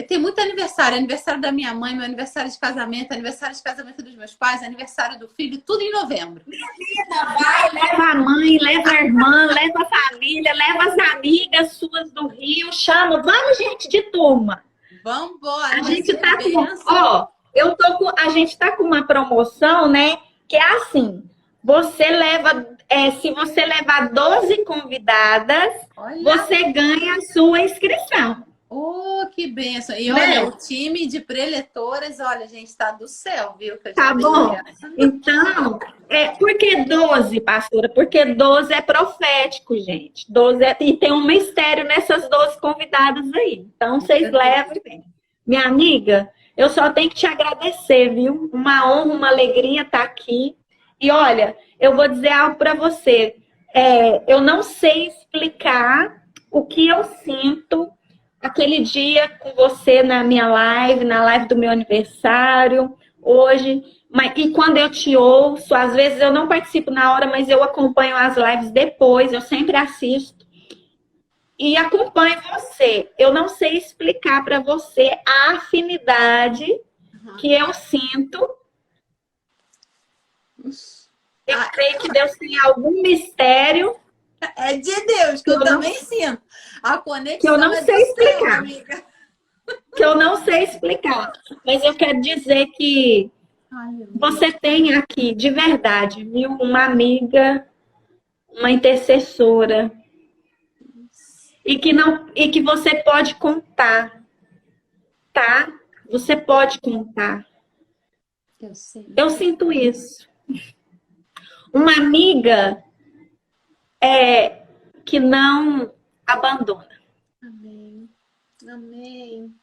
Speaker 2: Tem muito aniversário. Aniversário da minha mãe, meu aniversário de casamento, aniversário de casamento dos meus pais, aniversário do filho, tudo em novembro.
Speaker 1: Menina, vai, leva a mãe, leva a irmã, leva a família, leva as amigas suas do Rio, chama. Vamos, gente, de turma.
Speaker 2: Vamos embora.
Speaker 1: A gente tá com... Ó, a gente tá com uma promoção, né? Que é assim, você leva... se você levar 12 convidadas, você ganha a sua inscrição.
Speaker 2: Oh, que benção. E olha, o time de preletoras, olha, gente, tá do céu, viu?
Speaker 1: Tá bom. Então, por que 12, pastora? Porque 12 é profético, gente. 12 e tem um mistério nessas 12 convidadas aí. Então, vocês levam. Minha amiga, eu só tenho que te agradecer, viu? Uma honra, uma alegria estar aqui. E olha, eu vou dizer algo para você. Eu não sei explicar o que eu sinto aquele dia com você na minha live, na live do meu aniversário, hoje. E quando eu te ouço, às vezes eu não participo na hora, mas eu acompanho as lives depois, eu sempre assisto. E acompanho você. Eu não sei explicar para você a afinidade que eu sinto. Eu creio que Deus tem algum mistério.
Speaker 2: É de Deus, que eu também sinto. A conexão
Speaker 1: que eu não sei explicar.
Speaker 2: Amiga.
Speaker 1: Que eu não sei explicar. Mas eu quero dizer que você tem aqui, de verdade, viu? Uma amiga, uma intercessora. E que você pode contar, tá? Você pode contar.
Speaker 2: Eu sei.
Speaker 1: Eu sinto isso. Uma amiga que não abandona.
Speaker 2: Amém. Amém.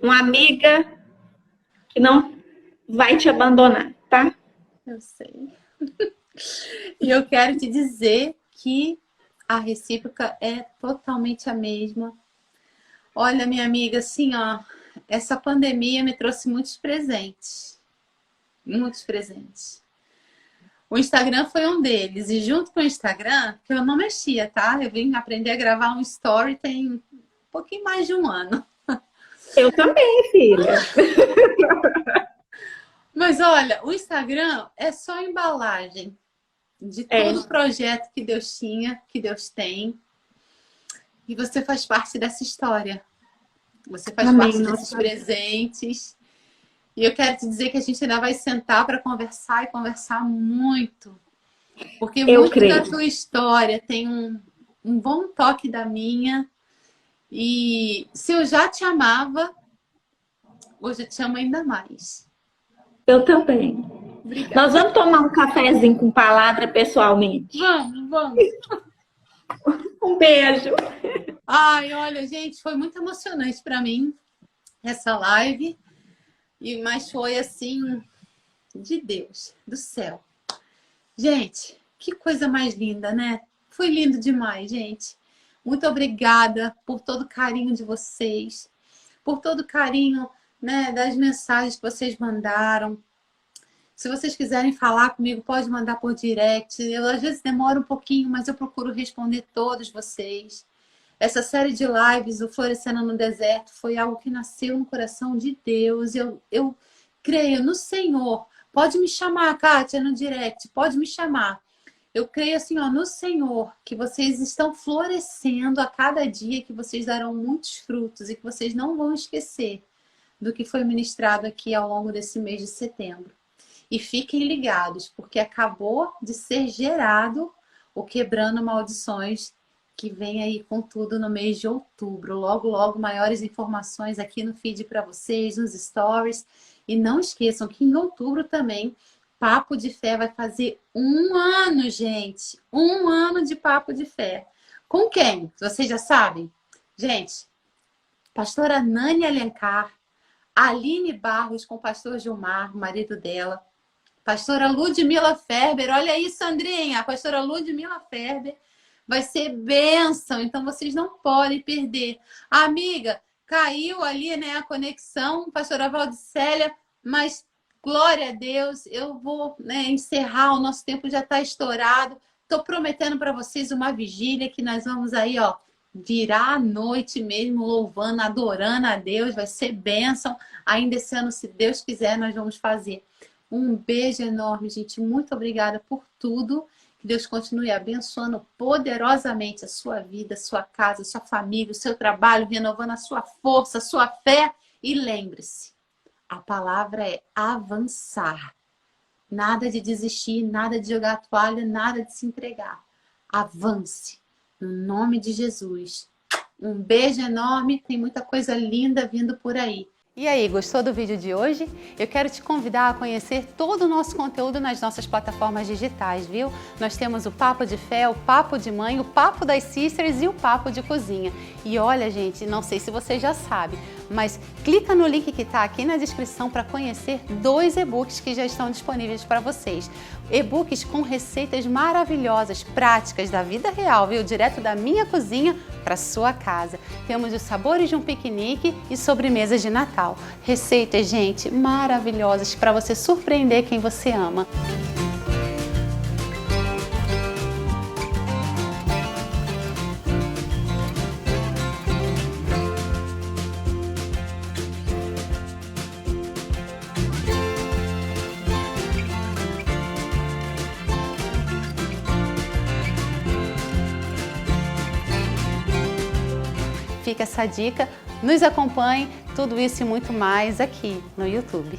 Speaker 1: Uma amiga que não vai te abandonar, tá?
Speaker 2: Eu sei. E eu quero te dizer que a recíproca é totalmente a mesma. Olha, minha amiga, assim, ó, essa pandemia me trouxe muitos presentes. Muitos presentes. O Instagram foi um deles. E junto com o Instagram, que eu não mexia, tá? Eu vim aprender a gravar um story tem um pouquinho mais de um ano.
Speaker 1: Eu também, filha.
Speaker 2: Mas olha, o Instagram é só embalagem de todo o projeto que Deus tinha, que Deus tem. E você faz parte dessa história. Você faz parte desses presentes. E eu quero te dizer que a gente ainda vai sentar para conversar e conversar muito. Porque muito da tua história tem um bom toque da minha. E se eu já te amava, hoje eu te amo ainda mais.
Speaker 1: Eu também. Obrigada. Nós vamos tomar um cafezinho com palavra pessoalmente.
Speaker 2: Vamos.
Speaker 1: Um beijo.
Speaker 2: Ai, olha, gente, foi muito emocionante para mim essa live. Mas foi assim, de Deus, do céu. Gente, que coisa mais linda, né? Foi lindo demais, gente. Muito obrigada por todo o carinho de vocês, por todo o carinho, né, das mensagens que vocês mandaram. Se vocês quiserem falar comigo, pode mandar por direct. Eu às vezes demoro um pouquinho, mas eu procuro responder todos vocês. Essa série de lives, o Florescendo no Deserto, foi algo que nasceu no coração de Deus. Eu creio no Senhor. Pode me chamar, Kátia, no direct. Pode me chamar. Eu creio assim, ó, no Senhor, que vocês estão florescendo a cada dia, que vocês darão muitos frutos e que vocês não vão esquecer do que foi ministrado aqui ao longo desse mês de setembro. E fiquem ligados, porque acabou de ser gerado o Quebrando Maldições, que vem aí com tudo no mês de outubro. Logo, logo, maiores informações aqui no feed para vocês, nos stories. E não esqueçam que em outubro também, Papo de Fé vai fazer 1 ano, gente. 1 ano de Papo de Fé. Com quem? Vocês já sabem? Gente, pastora Nani Alencar, Aline Barros com o pastor Gilmar, marido dela, pastora Ludmila Ferber, olha aí, Sandrinha, a pastora Ludmila Ferber, vai ser bênção, então vocês não podem perder. Amiga, caiu ali, né, a conexão, pastora Valdicélia, mas glória a Deus, eu vou, né, encerrar, o nosso tempo já está estourado. Estou prometendo para vocês uma vigília que nós vamos aí, ó, virar a noite mesmo, louvando, adorando a Deus, vai ser bênção. Ainda esse ano, se Deus quiser, nós vamos fazer. Um beijo enorme, gente. Muito obrigada por tudo. Que Deus continue abençoando poderosamente a sua vida, a sua casa, a sua família, o seu trabalho, renovando a sua força, a sua fé. E lembre-se, a palavra é avançar. Nada de desistir, nada de jogar a toalha, nada de se entregar. Avance, no nome de Jesus. Um beijo enorme, tem muita coisa linda vindo por aí. E aí, gostou do vídeo de hoje? Eu quero te convidar a conhecer todo o nosso conteúdo nas nossas plataformas digitais, viu? Nós temos o Papo de Fé, o Papo de Mãe, o Papo das Sisters e o Papo de Cozinha. E olha, gente, não sei se você já sabe, mas clica no link que está aqui na descrição para conhecer 2 e-books que já estão disponíveis para vocês. E-books com receitas maravilhosas, práticas da vida real, viu? Direto da minha cozinha para sua casa. Temos os sabores de um piquenique e sobremesas de Natal. Receitas, gente, maravilhosas para você surpreender quem você ama. Fica essa dica, nos acompanhe, tudo isso e muito mais aqui no YouTube.